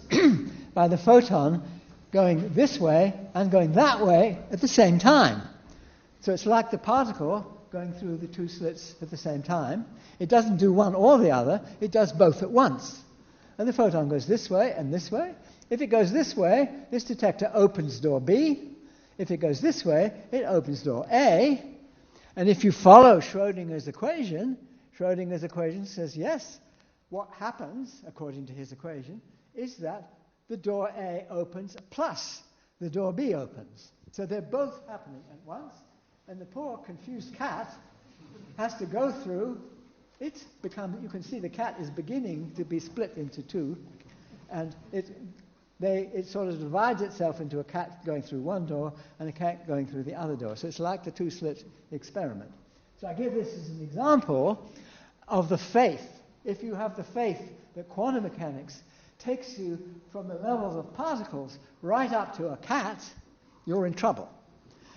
by the photon going this way and going that way at the same time. So it's like the particle going through the two slits at the same time. It doesn't do one or the other, it does both at once. And the photon goes this way and this way. If it goes this way, this detector opens door B. If it goes this way, it opens door A. And if you follow Schrödinger's equation says, yes, what happens, according to his equation, is that the door A opens plus the door B opens. So they're both happening at once. And the poor confused cat has to go through, you can see the cat is beginning to be split into two, and it sort of divides itself into a cat going through one door and a cat going through the other door. So it's like the two-slit experiment. So I give this as an example of the faith. If you have the faith that quantum mechanics takes you from the levels of particles right up to a cat, you're in trouble.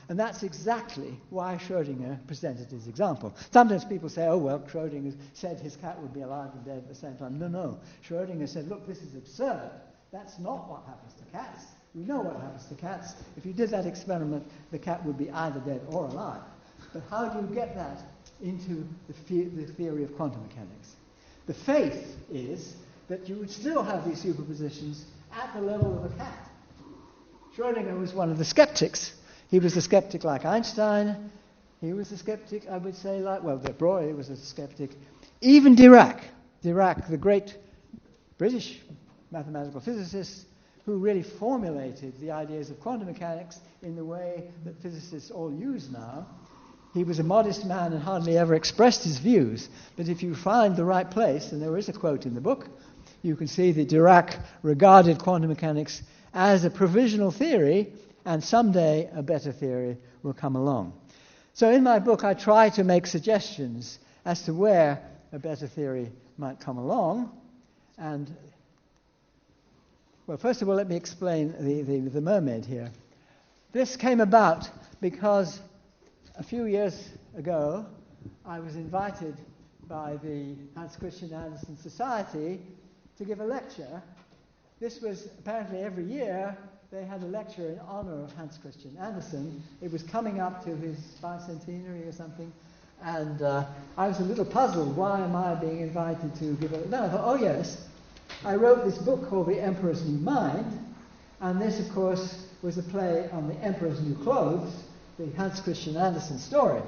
And that's exactly why Schrödinger presented his example. Sometimes people say, oh, well, Schrödinger said his cat would be alive and dead at the same time. No. Schrödinger said, look, this is absurd. That's not what happens to cats. We know what happens to cats. If you did that experiment, the cat would be either dead or alive. But how do you get that into the theory of quantum mechanics? The faith is that you would still have these superpositions at the level of a cat. Schrödinger was one of the skeptics. He was a skeptic like Einstein. He was a skeptic, I would say, like, well, de Broglie was a skeptic. Even Dirac, the great British mathematical physicist who really formulated the ideas of quantum mechanics in the way that physicists all use now. He was a modest man and hardly ever expressed his views. But if you find the right place, and there is a quote in the book, you can see that Dirac regarded quantum mechanics as a provisional theory, and someday a better theory will come along. So in my book, I try to make suggestions as to where a better theory might come along. And, well, first of all, let me explain the mermaid here. This came about because a few years ago, I was invited by the Hans Christian Andersen Society to give a lecture. This was apparently every year they had a lecture in honor of Hans Christian Andersen. It was coming up to his bicentenary or something, and I was a little puzzled. Why am I being invited to give a... No, I thought, oh yes, I wrote this book called The Emperor's New Mind, and this, of course, was a play on The Emperor's New Clothes, the Hans Christian Andersen story.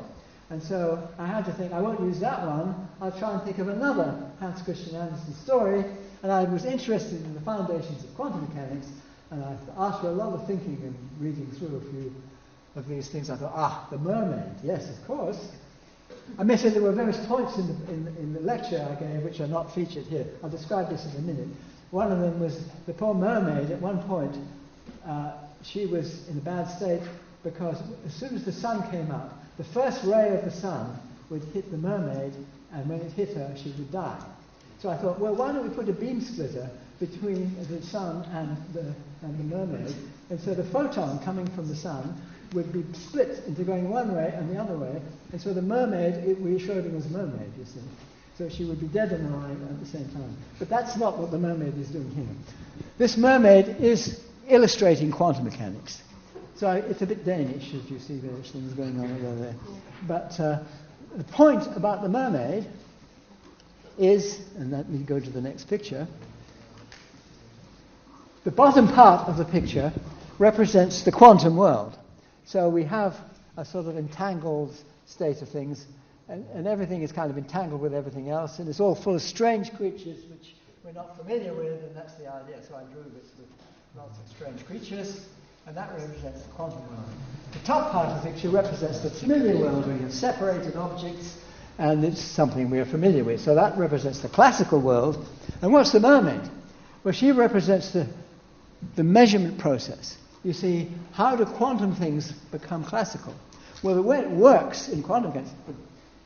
And so I had to think, I won't use that one, I'll try and think of another Hans Christian Andersen story, and I was interested in the foundations of quantum mechanics, and after a lot of thinking and reading through a few of these things, I thought, the mermaid, yes, of course. I may say there were various points in the lecture I gave which are not featured here. I'll describe this in a minute. One of them was the poor mermaid. At one point, she was in a bad state because as soon as the sun came up, the first ray of the sun would hit the mermaid, and when it hit her, she would die. So I thought, well, why don't we put a beam splitter between the sun and the mermaid, and so the photon coming from the sun would be split into going one way and the other way, and so the mermaid, we showed it as a mermaid, you see. So she would be dead and alive at the same time. But that's not what the mermaid is doing here. This mermaid is illustrating quantum mechanics. So it's a bit Danish, if you see various things going on over there. But the point about the mermaid is, and let me go to the next picture, the bottom part of the picture represents the quantum world. So we have a sort of entangled state of things, and everything is kind of entangled with everything else, and it's all full of strange creatures which we're not familiar with, and that's the idea. So I drew this with lots of strange creatures, and that represents the quantum world. The top part of the picture represents the familiar world, where you have separated objects, and it's something we are familiar with. So that represents the classical world. And what's the mermaid? Well, she represents the measurement process. You see, how do quantum things become classical? Well, the way it works in quantum mechanics,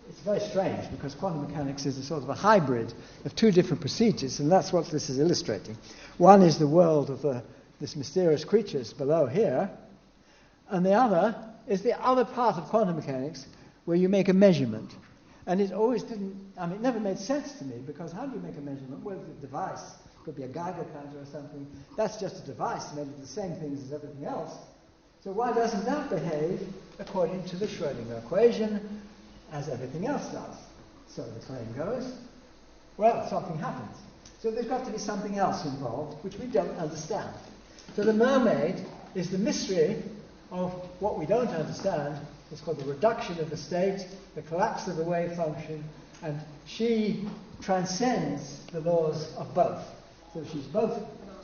it's very strange, because quantum mechanics is a sort of a hybrid of two different procedures, and that's what this is illustrating. One is the world of this mysterious creatures below here, and the other is the other part of quantum mechanics where you make a measurement. And it always didn't, it never made sense to me, because how do you make a measurement? Well, the device could be a Geiger counter or something. That's just a device to measure the same things as everything else. So why doesn't that behave according to the Schrödinger equation as everything else does? So the claim goes, well, something happens. So there's got to be something else involved, which we don't understand. So the mermaid is the mystery of what we don't understand. It's called the reduction of the state, the collapse of the wave function, and she transcends the laws of both. So she's both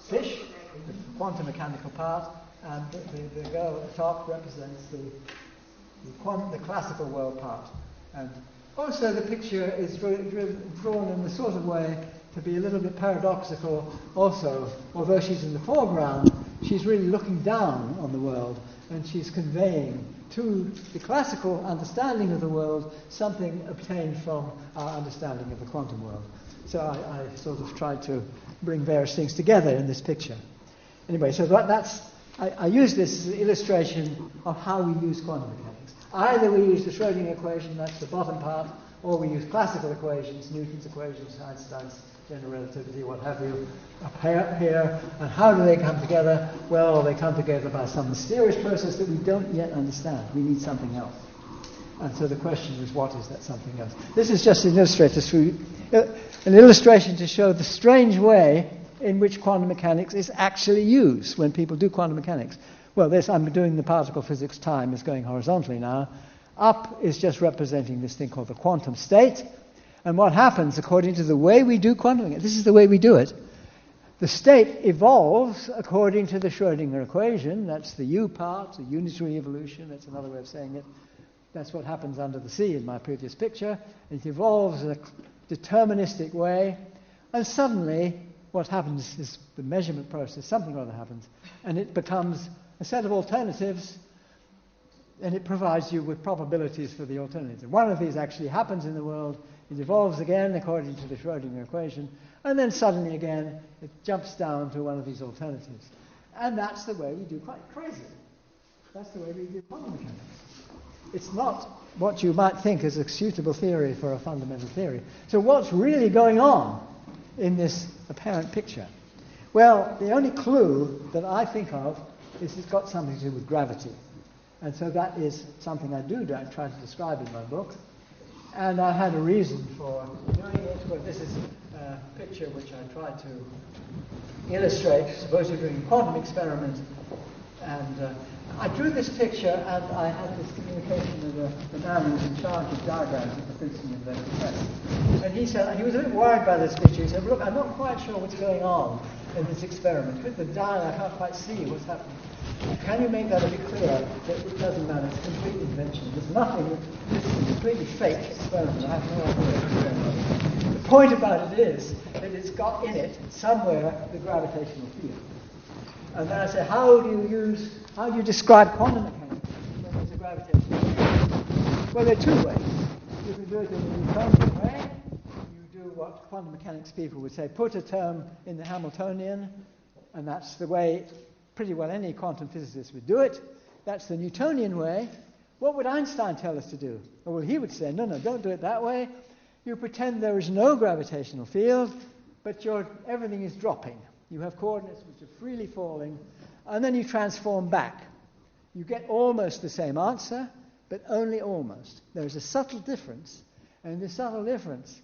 fish, the quantum mechanical part, and the girl at the top represents the classical world part. And also the picture is drawn in the sort of way to be a little bit paradoxical also. Although she's in the foreground, she's really looking down on the world, and she's conveying to the classical understanding of the world something obtained from our understanding of the quantum world. So I sort of tried to bring various things together in this picture. Anyway, so I use this as an illustration of how we use quantum mechanics. Either we use the Schrödinger equation, that's the bottom part, or we use classical equations, Newton's equations, Einstein's general relativity, what have you, up here. And how do they come together? Well, they come together by some mysterious process that we don't yet understand. We need something else. And so the question is, what is that something else? This is just an illustration to show the strange way in which quantum mechanics is actually used when people do quantum mechanics. Well, I'm doing the particle physics time, is going horizontally now. Up is just representing this thing called the quantum state. And what happens, according to the way we do quantum mechanics, this is the way we do it. The state evolves according to the Schrödinger equation. That's the U part, the unitary evolution. That's another way of saying it. That's what happens under the sea in my previous picture. It evolves in a deterministic way. And suddenly, what happens is the measurement process, something or other happens, and it becomes a set of alternatives, and it provides you with probabilities for the alternatives. One of these actually happens in the world. It evolves again according to the Schrödinger equation, and then suddenly again it jumps down to one of these alternatives. And that's the way we do quite crazy. That's the way we do quantum mechanics. It's not what you might think is a suitable theory for a fundamental theory. So what's really going on in this apparent picture? Well, the only clue that I think of is it's got something to do with gravity. And so that is something I try to describe in my book. And I had a reason for doing it. Well, this is a picture which I tried to illustrate. Suppose you're doing a quantum experiment. And I drew this picture, and I had this communication with the man who was in charge of diagrams at the Princeton University Press. And he said, he was a bit worried by this picture. He said, look, I'm not quite sure what's going on in this experiment. With the dial, I can't quite see what's happening. Can you make that a bit clearer? That it doesn't matter. It's a complete invention. There's nothing. This is a completely fake experiment. I have no idea what's going on. The point about it is that it's got in it somewhere the gravitational field. And then I say, how do you describe quantum mechanics when there's a gravitational field? Well, there are two ways. You can do it in the Newtonian way. You do what quantum mechanics people would say, put a term in the Hamiltonian, and that's the way pretty well any quantum physicist would do it. That's the Newtonian way. What would Einstein tell us to do? Well, he would say, no, don't do it that way. You pretend there is no gravitational field, but everything is dropping. You have coordinates which are freely falling, and then you transform back. You get almost the same answer, but only almost. There is a subtle difference, and this subtle difference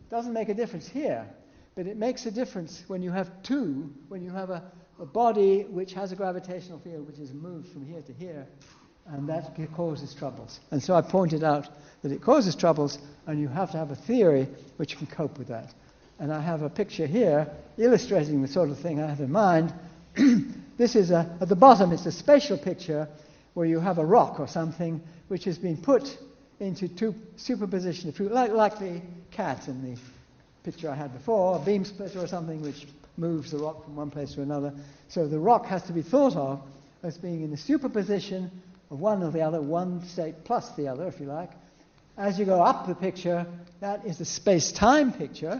doesn't make a difference here, but it makes a difference when you have a body which has a gravitational field which is moved from here to here, and that causes troubles. And so I pointed out that it causes troubles, and you have to have a theory which can cope with that. And I have a picture here illustrating the sort of thing I have in mind. This is at the bottom, it's a spatial picture where you have a rock or something which has been put into two superposition of two, like the cat in the picture I had before, a beam splitter or something which moves the rock from one place to another. So the rock has to be thought of as being in the superposition of one or the other, one state plus the other, if you like. As you go up the picture, that is the space-time picture,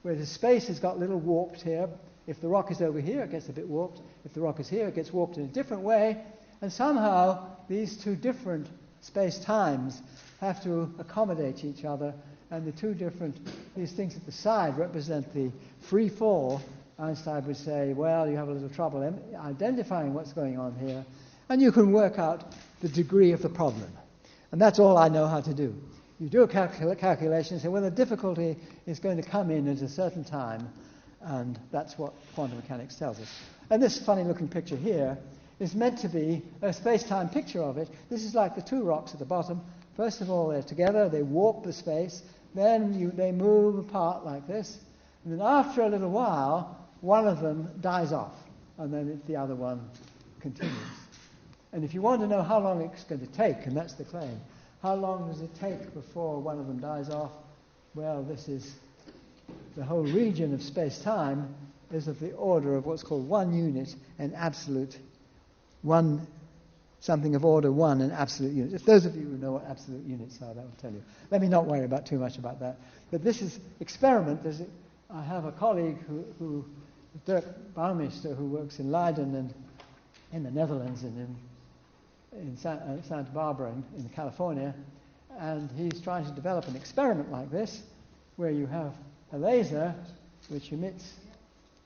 where the space has got a little warped here. If the rock is over here, it gets a bit warped. If the rock is here, it gets warped in a different way. And somehow, these two different space-times have to accommodate each other. And these things at the side represent the free fall. Einstein would say, well, you have a little trouble identifying what's going on here. And you can work out the degree of the problem. And that's all I know how to do. You do a calculation and say, well, the difficulty is going to come in at a certain time, and that's what quantum mechanics tells us. And this funny-looking picture here is meant to be a space-time picture of it. This is like the two rocks at the bottom. First of all, they're together, they warp the space, then they move apart like this, and then after a little while, one of them dies off, and then the other one continues. And if you want to know how long it's going to take, and that's the claim, how long does it take before one of them dies off? Well, this is the whole region of space-time is of the order of what's called 1 unit, an absolute 1 something of order 1 in absolute units. If those of you who know what absolute units are, that will tell you. Let me not worry about too much about that. But this is experiment. I have a colleague who Dirk Bouwmeester, who works in Leiden and in the Netherlands and in Santa Barbara in California, and he's trying to develop an experiment like this, where you have a laser which emits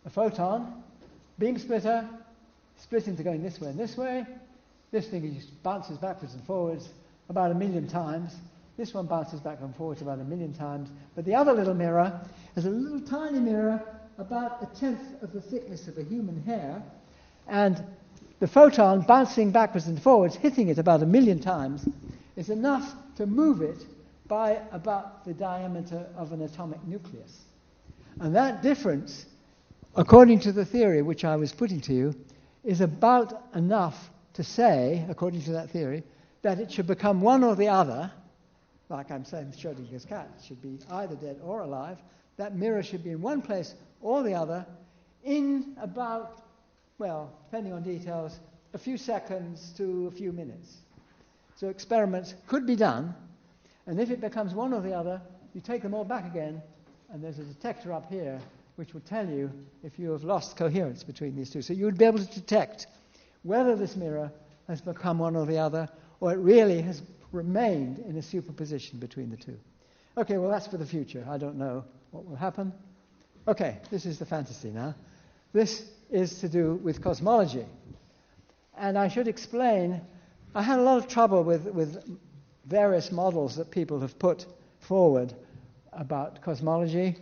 a photon, beam splitter, split into going this way and this way. This thing bounces backwards and forwards about 1 million times. This one bounces back and forwards about 1 million times. But the other little mirror is a little tiny mirror about 1/10 of the thickness of a human hair, and the photon bouncing backwards and forwards, hitting it about 1 million times, is enough to move it by about the diameter of an atomic nucleus. And that difference, according to the theory which I was putting to you, is about enough to say, according to that theory, that it should become one or the other, like I'm saying Schrödinger's cat, it should be either dead or alive. That mirror should be in one place or the other in about, well, depending on details, a few seconds to a few minutes. So experiments could be done, and if it becomes one or the other, you take them all back again, and there's a detector up here which will tell you if you have lost coherence between these two. So you would be able to detect whether this mirror has become one or the other, or it really has remained in a superposition between the two. Okay, well, that's for the future. I don't know what will happen. Okay, this is the fantasy now. This is to do with cosmology. And I should explain, I had a lot of trouble with various models that people have put forward about cosmology,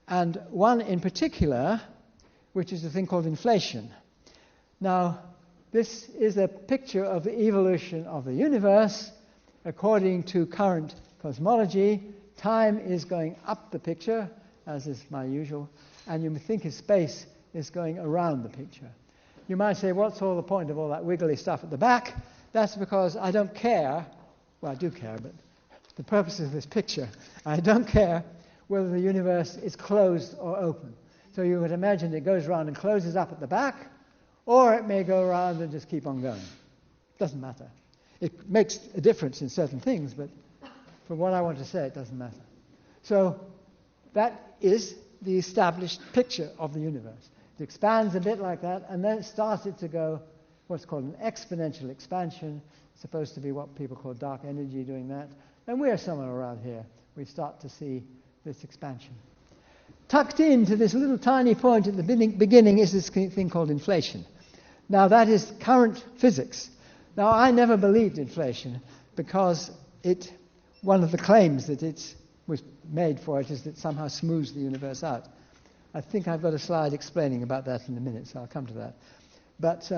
and one in particular, which is a thing called inflation. Now, this is a picture of the evolution of the universe according to current cosmology. Time is going up the picture, as is my usual, and you think of space is going around the picture. You might say, what's all the point of all that wiggly stuff at the back? That's because I don't care, well, I do care, but the purpose of this picture, I don't care whether the universe is closed or open. So you would imagine it goes around and closes up at the back, or it may go around and just keep on going. Doesn't matter. It makes a difference in certain things, but for what I want to say, it doesn't matter. So that is the established picture of the universe. It expands a bit like that, and then it started to go what's called an exponential expansion. It's supposed to be what people call dark energy doing that. And we're somewhere around here. We start to see this expansion. Tucked into this little tiny point at the beginning is this thing called inflation. Now, that is current physics. Now, I never believed inflation because one of the claims that it was made for it is that it somehow smooths the universe out. I think I've got a slide explaining about that in a minute, so I'll come to that. But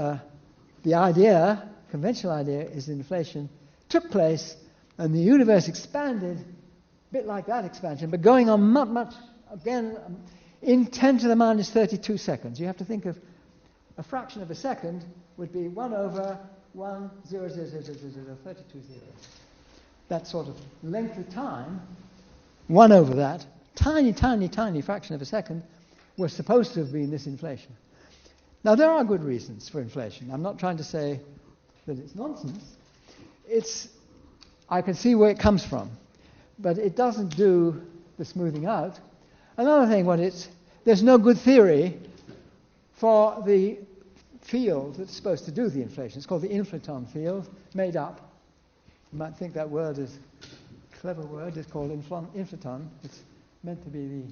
the idea, conventional idea, is that inflation took place and the universe expanded, a bit like that expansion, but going on much, again, in 10 to the minus 32 seconds. You have to think of a fraction of a second would be 1 over 1, 0, 0, 0, 0, 0, 32 zeros. That sort of length of time, 1 over that, tiny, tiny, tiny fraction of a second, was supposed to have been this inflation. Now, there are good reasons for inflation. I'm not trying to say that it's nonsense. I can see where it comes from, but it doesn't do the smoothing out. Another thing, there's no good theory for the field that's supposed to do the inflation. It's called the inflaton field, made up. You might think that word is a clever word. It's called inflaton. It's meant to be the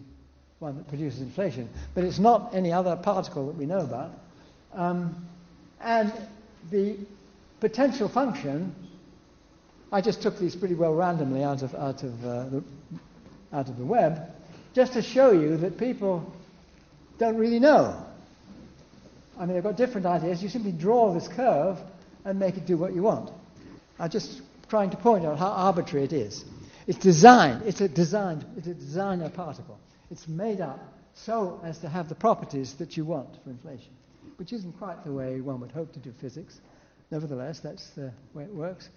one that produces inflation, but it's not any other particle that we know about. And the potential function, I just took these pretty well randomly out of the web, just to show you that people don't really know. I mean, they've got different ideas. You simply draw this curve and make it do what you want. I'm just trying to point out how arbitrary it is. It's designed. It's a designer particle. It's made up so as to have the properties that you want for inflation, which isn't quite the way one would hope to do physics. Nevertheless, that's the way it works.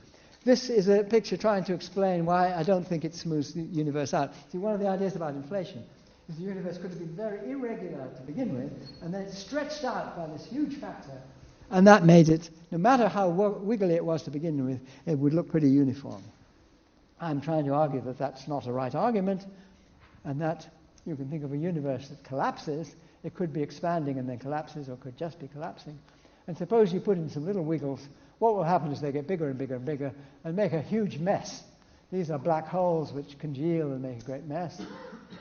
This is a picture trying to explain why I don't think it smooths the universe out. See, one of the ideas about inflation is the universe could have been very irregular to begin with, and then it stretched out by this huge factor And that made it, no matter how wiggly it was to begin with, it would look pretty uniform. I'm trying to argue that that's not a right argument, and that you can think of a universe that collapses. It could be expanding and then collapses, or it could just be collapsing. And suppose you put in some little wiggles, what will happen is they get bigger and bigger and bigger and make a huge mess. These are black holes which congeal and make a great mess.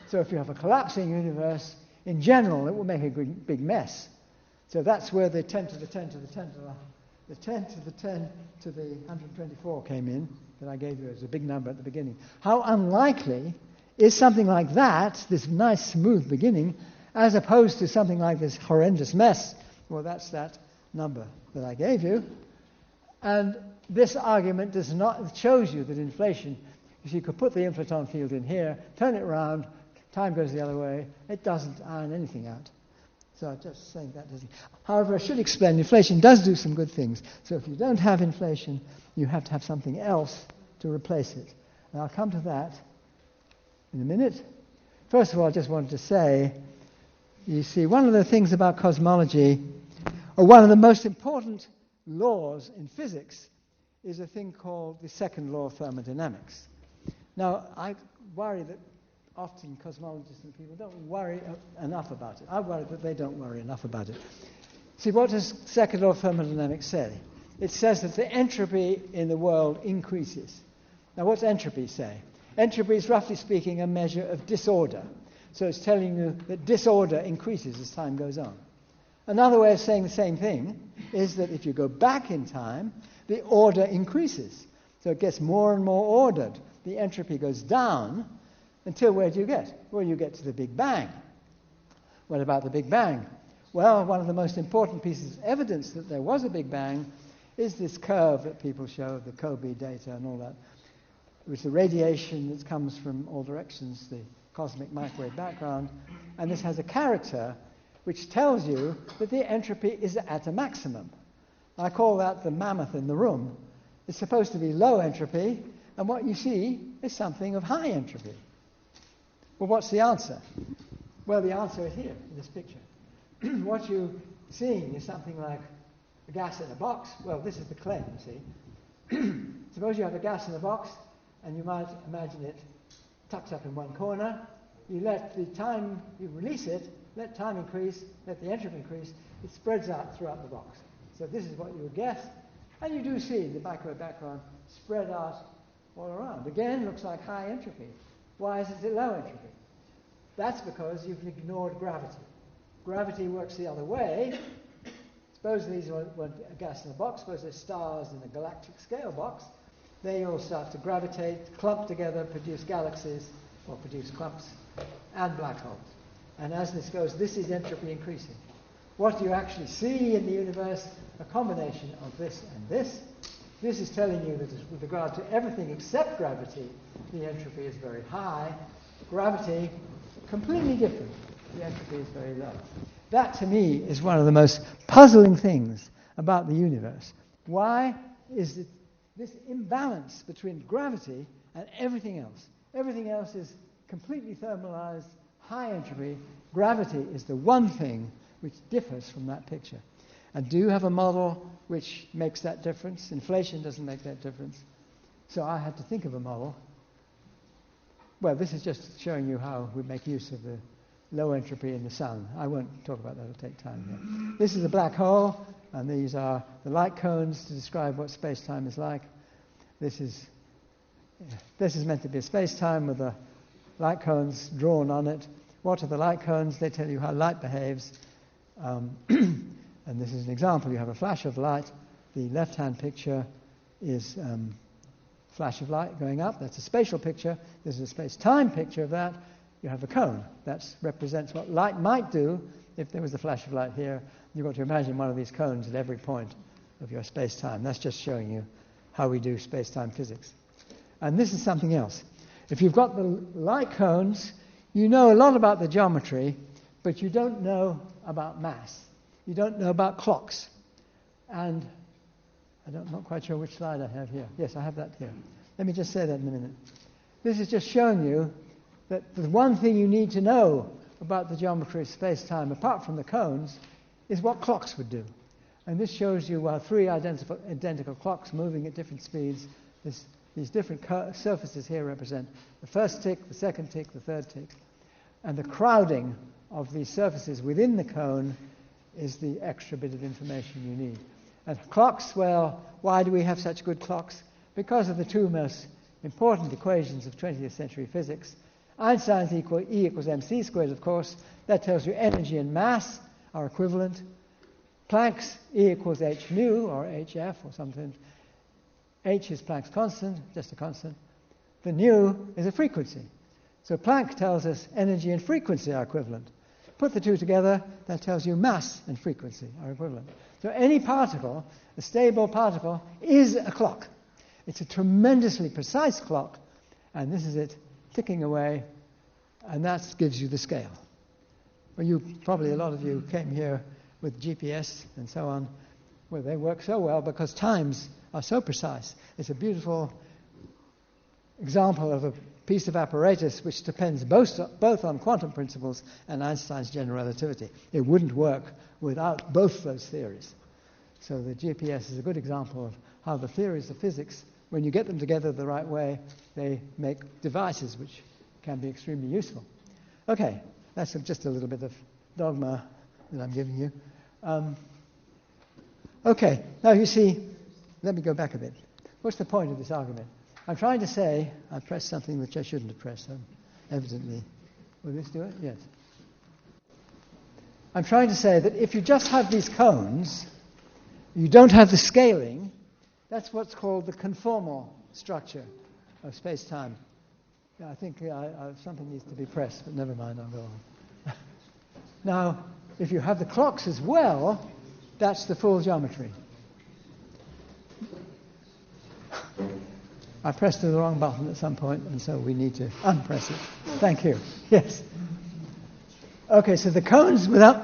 So if you have a collapsing universe, in general, it will make a big mess. So that's where the 10 to the 10 to the 10 to the 10 to the 10 to the 124 came in, that I gave you as a big number at the beginning. How unlikely is something like that, this nice smooth beginning, as opposed to something like this horrendous mess? Well, that's that number that I gave you. And this argument shows you that inflation, if you could put the inflaton field in here, turn it around, time goes the other way, it doesn't iron anything out. So I'm just saying that doesn't. However, I should explain, inflation does do some good things. So if you don't have inflation, you have to have something else to replace it. And I'll come to that in a minute. First of all, I just wanted to say, you see, one of the things about cosmology, or one of the most important laws in physics, is a thing called the Second Law of Thermodynamics. Now, I worry that often cosmologists and people don't worry enough about it. I worry that they don't worry enough about it. See, what does Second Law of Thermodynamics say? It says that the entropy in the world increases. Now, what's entropy say? Entropy is, roughly speaking, a measure of disorder. So it's telling you that disorder increases as time goes on. Another way of saying the same thing is that if you go back in time, the order increases. So it gets more and more ordered. The entropy goes down until where do you get? Well, you get to the Big Bang. What about the Big Bang? Well, one of the most important pieces of evidence that there was a Big Bang is this curve that people show, the Kobe data and all that. It was the radiation that comes from all directions, the cosmic microwave background, and this has a character which tells you that the entropy is at a maximum. I call that the mammoth in the room. It's supposed to be low entropy, and what you see is something of high entropy. Well, what's the answer? Well, the answer is here, in this picture. What you're seeing is something like a gas in a box. Well, this is the claim, you see. Suppose you have a gas in a box, and you might imagine it tucked up in one corner. You let the time, you release it, let time increase, let the entropy increase, it spreads out throughout the box. So this is what you would guess. And you do see the microwave background spread out all around. Again, looks like high entropy. Why is it low entropy? That's because you've ignored gravity. Gravity works the other way. Suppose these were a gas in a box, suppose they're stars in a galactic scale box. They all start to gravitate, clump together, produce galaxies, or produce clumps, and black holes. And as this goes, this is entropy increasing. What you actually see in the universe, a combination of this and this. This is telling you that with regard to everything except gravity, the entropy is very high. Gravity, completely different. The entropy is very low. That, to me, is one of the most puzzling things about the universe. Why is it this imbalance between gravity and everything else? Everything else is completely thermalized, high entropy. Gravity is the one thing which differs from that picture. And do you have a model which makes that difference? Inflation doesn't make that difference. So I had to think of a model. Well, this is just showing you how we make use of the low entropy in the sun. I won't talk about that, it'll take time here. This is a black hole, and these are the light cones to describe what space-time is like. This is meant to be a space-time with the light cones drawn on it. What are the light cones? They tell you how light behaves. And this is an example. You have a flash of light. The left-hand picture is flash of light going up. That's a spatial picture. This is a space-time picture of that. You have a cone. That represents what light might do if there was a flash of light here. You've got to imagine one of these cones at every point of your space-time. That's just showing you how we do space-time physics. And this is something else. If you've got the light cones, you know a lot about the geometry, but you don't know about mass. You don't know about clocks. And I'm not quite sure which slide I have here. Yes, I have that here. Let me just say that in a minute. This is just showing you that the one thing you need to know about the geometry of space-time, apart from the cones, is what clocks would do. And this shows you, well, three identical clocks moving at different speeds. These different surfaces here represent the first tick, the second tick, the third tick. And the crowding of these surfaces within the cone is the extra bit of information you need. And clocks, well, why do we have such good clocks? Because of the two most important equations of 20th century physics. Einstein's E equals mc squared, of course. That tells you energy and mass are equivalent. Planck's E equals h nu, or hf, or something. H is Planck's constant, just a constant. The nu is a frequency. So Planck tells us energy and frequency are equivalent. Put the two together, that tells you mass and frequency are equivalent. So any particle, a stable particle, is a clock. It's a tremendously precise clock, and this is it ticking away, and that gives you the scale. Well, probably a lot of you came here with GPS and so on, where they work so well because times are so precise. It's a beautiful example of a piece of apparatus which depends both on quantum principles and Einstein's general relativity. It wouldn't work without both those theories. So the GPS is a good example of how the theories of physics, when you get them together the right way, they make devices which can be extremely useful. Okay, that's just a little bit of dogma that I'm giving you. Okay, now you see, let me go back a bit. What's the point of this argument? I'm trying to say, I pressed something which I shouldn't have pressed, evidently. Will this do it? Yes. I'm trying to say that if you just have these cones, you don't have the scaling. That's what's called the conformal structure of space-time. I think something needs to be pressed, but never mind, I'll go on. Now, if you have the clocks as well, that's the full geometry. I pressed the wrong button at some point, and so we need to unpress it. Thank you. Yes. Okay, so the cones without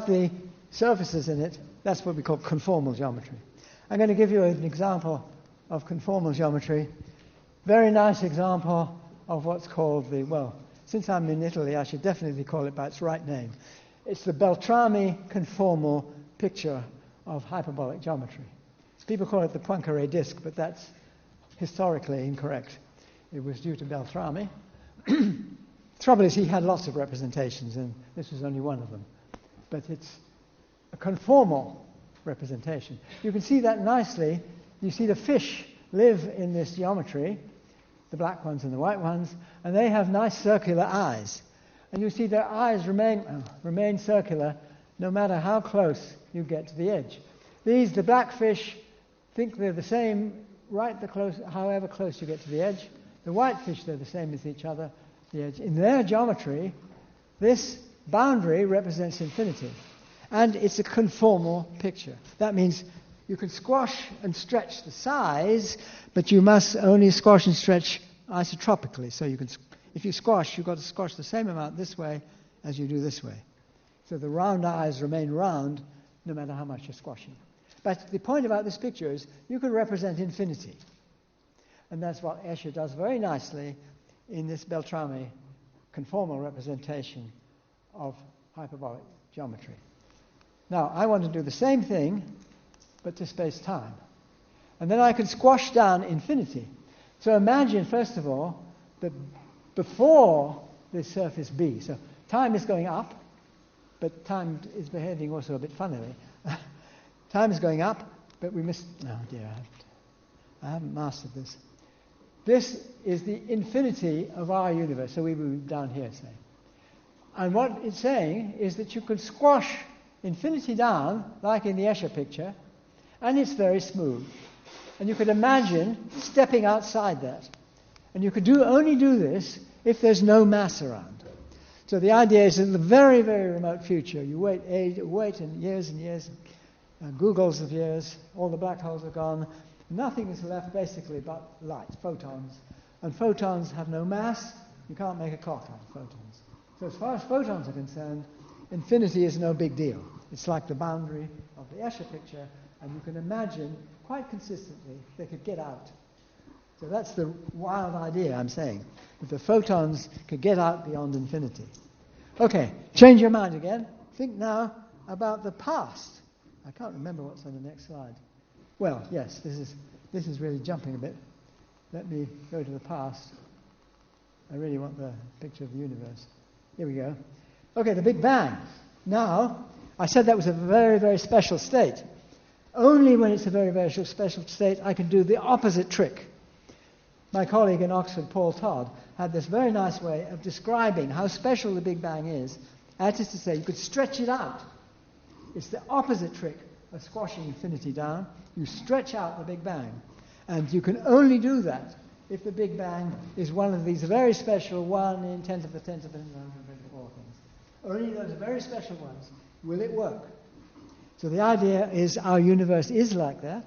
the surfaces in it, that's what we call conformal geometry. I'm going to give you an example of conformal geometry. Very nice example of what's called since I'm in Italy, I should definitely call it by its right name. It's the Beltrami conformal picture of hyperbolic geometry. People call it the Poincaré disk, but that's historically incorrect. It was due to Beltrami. The trouble is he had lots of representations, and this was only one of them. But it's a conformal representation. You can see that nicely. You see the fish live in this geometry, the black ones and the white ones, and they have nice circular eyes. And you see their eyes remain circular no matter how close you get to the edge. The black fish think they're the same however close you get to the edge. The white fish, they're the same as each other, the edge. In their geometry, this boundary represents infinity. And it's a conformal picture. That means you can squash and stretch the size, but you must only squash and stretch isotropically. So if you squash, you've got to squash the same amount this way as you do this way. So the round eyes remain round no matter how much you're squashing. But the point about this picture is you can represent infinity. And that's what Escher does very nicely in this Beltrami conformal representation of hyperbolic geometry. Now, I want to do the same thing, but to space-time. And then I can squash down infinity. So imagine, first of all, that before this surface B, so time is going up, but time is behaving also a bit funnily. Time is going up, but we missed... Oh dear, I haven't mastered this. This is the infinity of our universe, so we move down here, say. And what it's saying is that you can squash infinity down, like in the Escher picture, and it's very smooth. And you could imagine stepping outside that. And you could only do this if there's no mass around. So the idea is in the very, very remote future, you wait in years and years, Googles of years, all the black holes are gone, nothing is left basically but light, photons. And photons have no mass, you can't make a clock out of photons. So as far as photons are concerned, infinity is no big deal. It's like the boundary of the Escher picture, and you can imagine quite consistently they could get out. So that's the wild idea I'm saying, that the photons could get out beyond infinity. Okay, change your mind again. Think now about the past. I can't remember what's on the next slide. Well, yes, this is really jumping a bit. Let me go to the past. I really want the picture of the universe. Here we go. Okay, the Big Bang. Now, I said that was a very, very special state. Only when it's a very, very special state I can do the opposite trick. My colleague in Oxford, Paul Todd, had this very nice way of describing how special the Big Bang is. That is to say, you could stretch it out. It's the opposite trick of squashing infinity down. You stretch out the Big Bang. And you can only do that if the Big Bang is one of these very special 1 in 10 to the 10 to the 124 things. Only those very special ones will it work. So the idea is our universe is like that.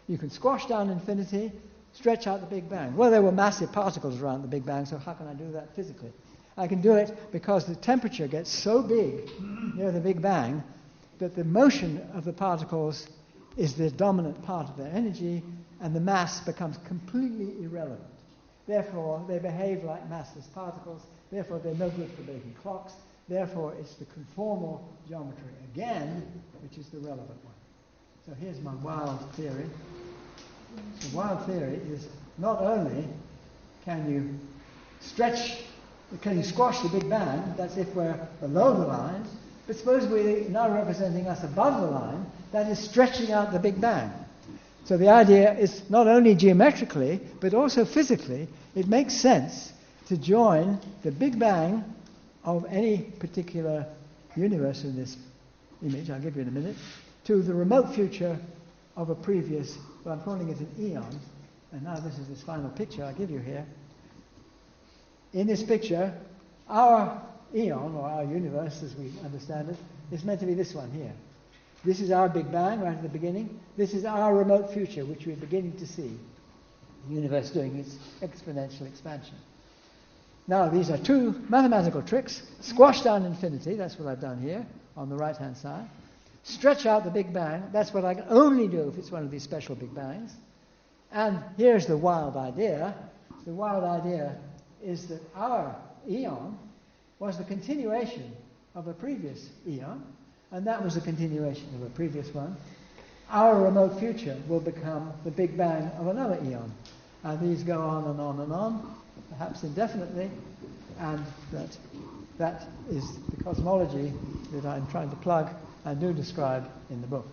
You can squash down infinity, stretch out the Big Bang. Well, there were massive particles around the Big Bang, so how can I do that physically? I can do it because the temperature gets so big near the Big Bang that the motion of the particles is the dominant part of their energy, and the mass becomes completely irrelevant. Therefore, they behave like massless particles. Therefore, they're no good for making clocks. Therefore, it's the conformal geometry again, which is the relevant one. So here's my wild theory. The wild theory is not only can you squash the Big Bang, that's if we're below the line, but suppose we're now representing us above the line, that is stretching out the Big Bang. So the idea is not only geometrically, but also physically, it makes sense to join the Big Bang of any particular universe in this image, I'll give you in a minute, to the remote future of a previous, well, I'm calling it an eon, and now this is this final picture I give you here. In this picture, our eon, or our universe as we understand it, is meant to be this one here. This is our Big Bang right at the beginning. This is our remote future, which we're beginning to see. The universe doing its exponential expansion. Now, these are two mathematical tricks. Squash down infinity, that's what I've done here, on the right-hand side. Stretch out the Big Bang, that's what I can only do if it's one of these special Big Bangs. And here's the wild idea. The wild idea is that our eon was the continuation of a previous eon, and that was a continuation of a previous one. Our remote future will become the Big Bang of another eon. And these go on and on and on, perhaps indefinitely, and that is the cosmology that I'm trying to plug and do describe in the book.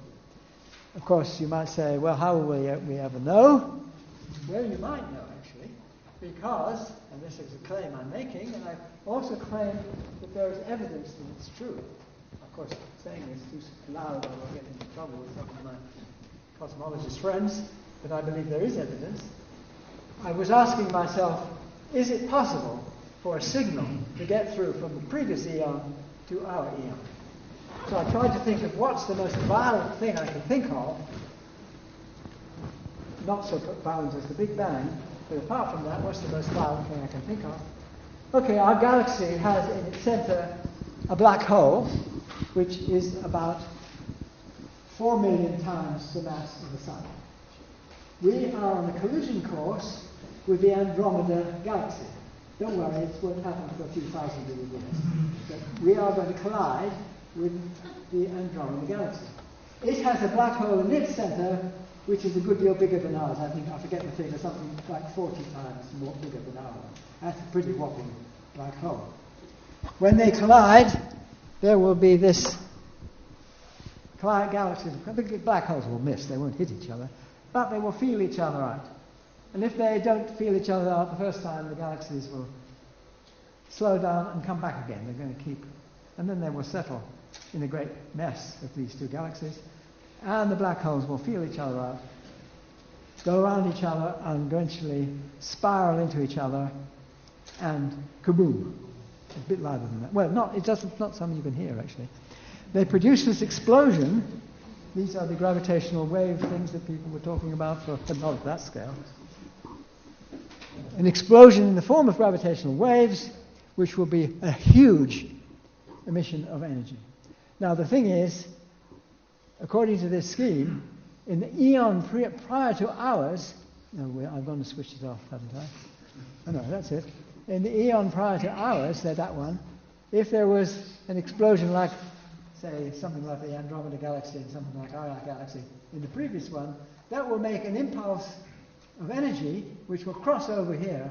Of course, you might say, well, how will we ever know? Well, you might know, actually, because, and this is a claim I'm making, and I also claim that there is evidence that it's true. Of course, saying this too loud, I will get into trouble with some of my cosmologist friends, but I believe there is evidence. I was asking myself, is it possible for a signal to get through from the previous eon to our eon? So I tried to think of what's the most violent thing I can think of, not so violent as the Big Bang, but apart from that, what's the most violent thing I can think of? Okay, our galaxy has in its center a black hole, which is about 4 million times the mass of the Sun. We are on a collision course with the Andromeda galaxy. Don't worry, it won't happen for a few thousand million years. But we are going to collide with the Andromeda galaxy. It has a black hole in its center, which is a good deal bigger than ours. I think, I forget the figure, something like 40 times more bigger than ours. That's a pretty whopping black hole. When they collide, there will be this galaxies. The black holes will miss, they won't hit each other, but they will feel each other out. And if they don't feel each other out the first time, the galaxies will slow down and come back again. They're going to keep, and then they will settle in a great mess of these two galaxies. And the black holes will feel each other out, go around each other, and eventually spiral into each other, and kaboom. A bit louder than that. Well, it's not something you can hear, actually. They produce this explosion. These are the gravitational wave things that people were talking about, but not at that scale. An explosion in the form of gravitational waves, which will be a huge emission of energy. Now, the thing is, according to this scheme, in the eon prior to ours, I'm going to switch it off, haven't I? Oh, no, that's it. In the eon prior to ours, that one, if there was an explosion like say something like the Andromeda Galaxy and something like our galaxy in the previous one, that will make an impulse of energy which will cross over here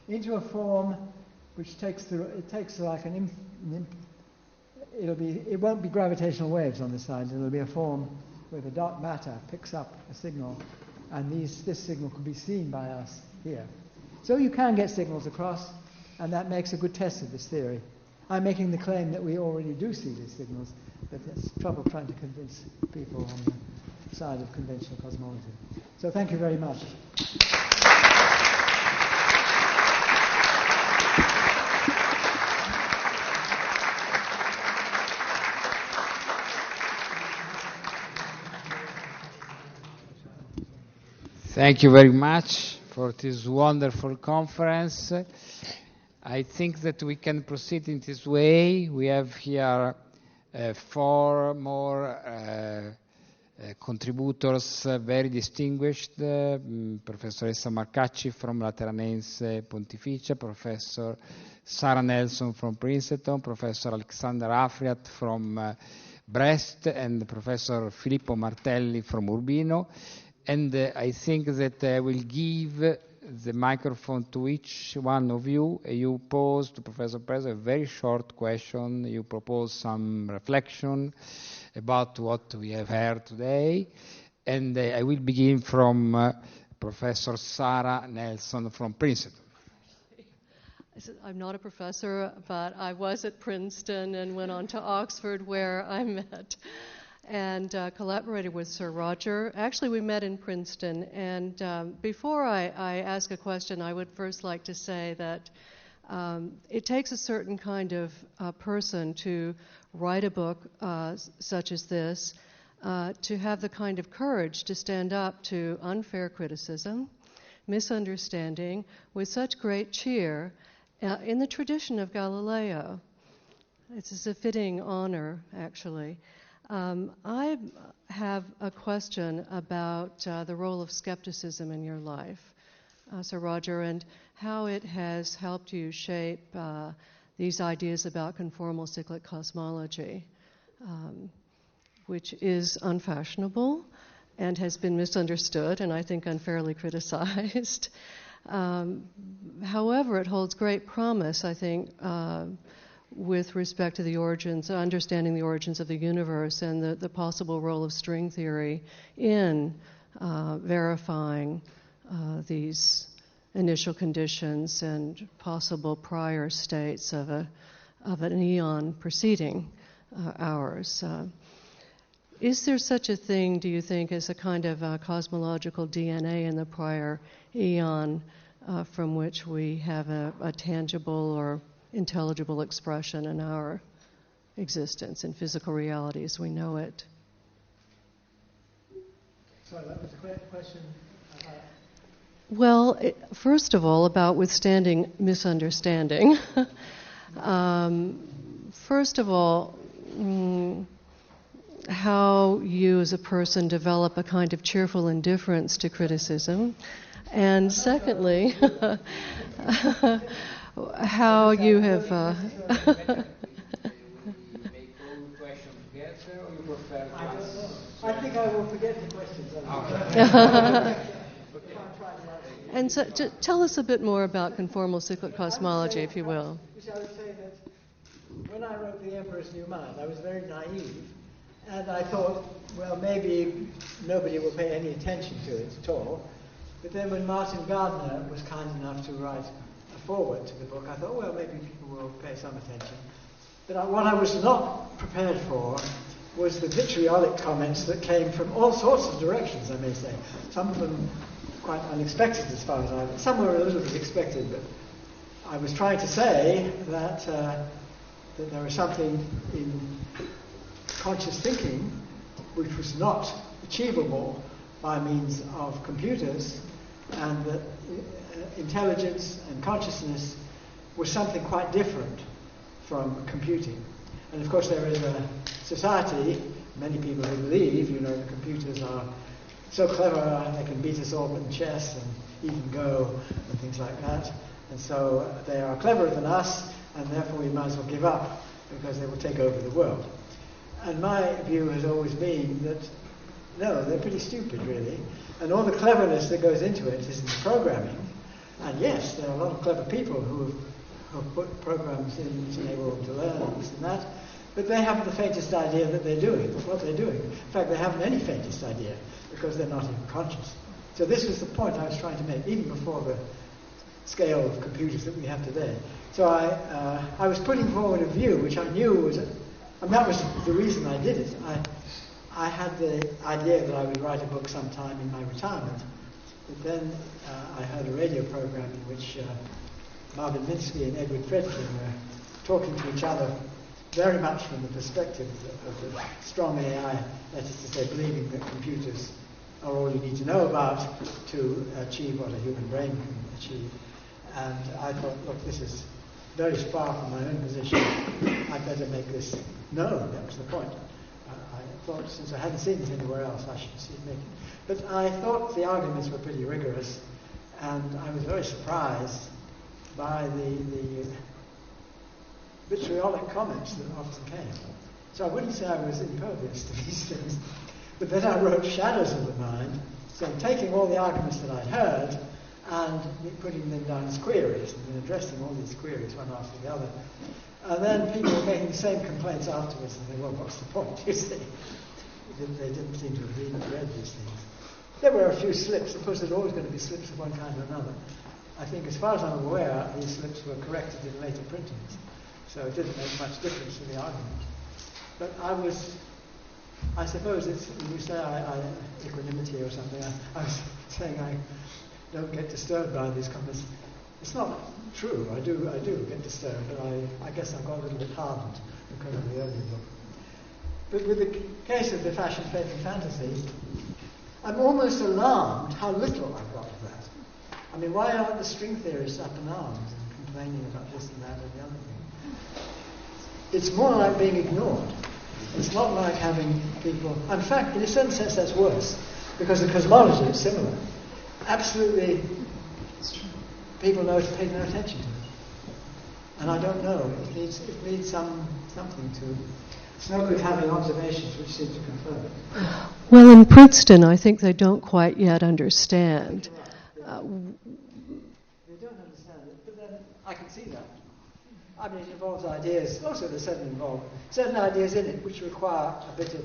into a form which takes like it won't be gravitational waves on this side. It'll be a form where the dark matter picks up a signal, and this signal can be seen by us here. So you can get signals across, and that makes a good test of this theory. I'm making the claim that we already do see these signals, but there's trouble trying to convince people on the side of conventional cosmology. So thank you very much. Thank you very much for this wonderful conference. I think that we can proceed in this way. We have here 4 more contributors, very distinguished. Professoressa Marcacci from Lateranense Pontificia, Professor Sarah Nelson from Princeton, Professor Alexander Afriat from Brest, and Professor Filippo Martelli from Urbino. And I think that I will give the microphone to each one of you. You pose to Professor Perez a very short question. You propose some reflection about what we have heard today. And I will begin from Professor Sarah Nelson from Princeton. I'm not a professor, but I was at Princeton and went on to Oxford, where I met and collaborated with Sir Roger. Actually, we met in Princeton, and before I ask a question, I would first like to say that it takes a certain kind of person to write a book such as this, to have the kind of courage to stand up to unfair criticism, misunderstanding, with such great cheer, in the tradition of Galileo. It's a fitting honor, actually. I have a question about the role of skepticism in your life, Sir Roger, and how it has helped you shape these ideas about conformal cyclic cosmology, which is unfashionable and has been misunderstood and I think unfairly criticized. However, it holds great promise, I think, with respect to the origins, understanding the origins of the universe and the possible role of string theory in verifying these initial conditions and possible prior states of an eon preceding ours. Is there such a thing, do you think, as a kind of cosmological DNA in the prior eon from which we have a tangible or intelligible expression in our existence, in physical reality as we know it? Sorry, that was a question about... Well, first of all, about withstanding misunderstanding. First of all, how you as a person develop a kind of cheerful indifference to criticism. And secondly, how you have... I think I will forget the questions. And so, tell us a bit more about conformal cyclic cosmology, if you will. I would say that when I wrote The Emperor's New Mind, I was very naive, and I thought, well, maybe nobody will pay any attention to it at all. But then when Martin Gardner was kind enough to write a foreword to the book, I thought, well, maybe people will pay some attention. But what I was not prepared for was the vitriolic comments that came from all sorts of directions, I may say. Some of them quite unexpected as far as I know. Some were a little bit expected, but I was trying to say that there was something in conscious thinking which was not achievable by means of computers, and that intelligence and consciousness was something quite different from computing. And of course there is a society, many people who believe, the computers are so clever, they can beat us all in chess and even Go and things like that. And so they are cleverer than us, and therefore we might as well give up because they will take over the world. And my view has always been that, no, they're pretty stupid, really. And all the cleverness that goes into it is in the programming. And yes, there are a lot of clever people who have put programs in to enable them to learn and this and that, but they haven't the faintest idea that they're doing what they're doing. In fact, they haven't any faintest idea because they're not even conscious. So this was the point I was trying to make, even before the scale of computers that we have today. So I was putting forward a view which I knew was, and that was the reason I did it. I had the idea that I would write a book sometime in my retirement, but then I heard a radio program in which Marvin Minsky and Edward Fredkin were talking to each other very much from the perspective of the strong AI, that is to say, believing that computers are all you need to know about to achieve what a human brain can achieve. And I thought, look, this is very far from my own position. I'd better make this known. That was the point. I thought, since I hadn't seen it anywhere else, I should see it making. But I thought the arguments were pretty rigorous, and I was very surprised by the vitriolic comments that often came. So I wouldn't say I was impervious to these things, but then I wrote Shadows of the Mind, so taking all the arguments that I'd heard and putting them down as queries, and then addressing all these queries one after the other. And then people were making the same complaints afterwards, and they, well, what's the point, you see? They didn't seem to have read these things. There were a few slips. Of course, there's always going to be slips of one kind or another. I think, as far as I'm aware, these slips were corrected in later printings, so it didn't make much difference to the argument. But I suppose it's, when you say equanimity or something, I was saying I don't get disturbed by these comments. It's not true. I do get disturbed, but I guess I've got a little bit hardened because of the earlier book. But with the case of the fashion, faith and fantasy, I'm almost alarmed how little I've got of that. I mean, why aren't the string theorists up in arms and complaining about this and that and the other thing? It's more like being ignored. It's not like having people... In fact, in a certain sense, that's worse, because the cosmology is similar. Absolutely, people pay no attention to it. And I don't know. It needs something to... It's no good having observations which seem to confirm it. Well, in Princeton, I think they don't quite yet understand. They don't understand it, but then I can see that. I mean, it involves ideas. Also, there's certain ideas in it which require a bit of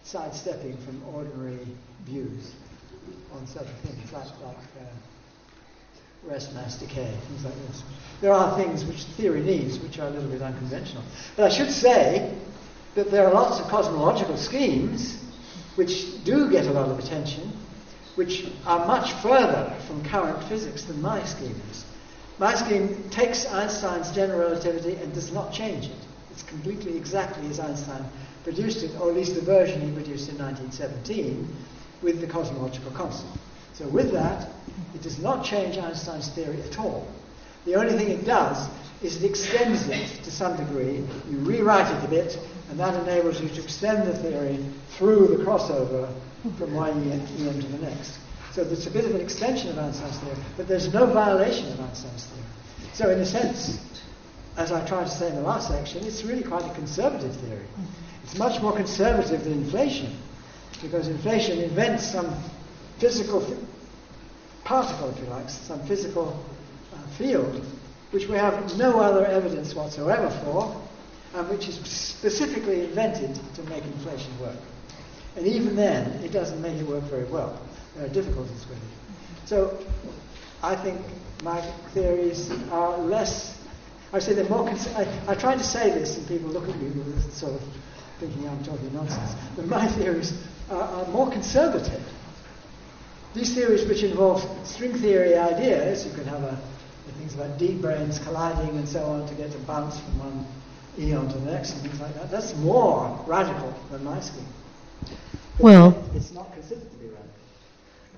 sidestepping from ordinary views on certain things, like rest, mass, decay, things like this. There are things which theory needs, which are a little bit unconventional. But I should say that there are lots of cosmological schemes which do get a lot of attention, which are much further from current physics than my scheme is. My scheme takes Einstein's general relativity and does not change it. It's completely exactly as Einstein produced it, or at least the version he produced in 1917, with the cosmological constant. So with that, it does not change Einstein's theory at all. The only thing it does is it extends it to some degree. You rewrite it a bit, and that enables you to extend the theory through the crossover from one EM to the next. So there's a bit of an extension of Einstein's theory, but there's no violation of Einstein's theory. So in a sense, as I tried to say in the last section, it's really quite a conservative theory. It's much more conservative than inflation, because inflation invents some physical particle, if you like, some physical field, which we have no other evidence whatsoever for, and which is specifically invented to make inflation work. And even then, it doesn't make it work very well. There are difficulties with it. So, I think my theories are less... I say they're more... I try to say this, and people look at me with sort of thinking I'm talking nonsense. But my theories are more conservative. These theories which involve string theory ideas, you could have things about deep brains colliding and so on to get a bounce from one eon to the next and things like that. That's more radical than my scheme. Well, it's not considered to be radical.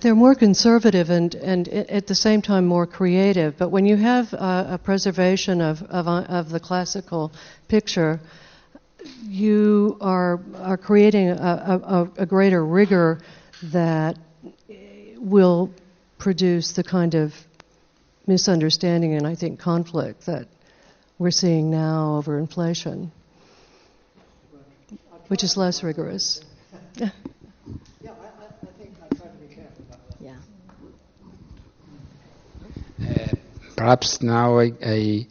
They're more conservative and at the same time more creative. But when you have a preservation of the classical picture, you are creating a greater rigor that will produce the kind of misunderstanding and I think conflict that we're seeing now over inflation. which is less rigorous. Yeah, I think I try to be careful about that. Yeah. Perhaps now I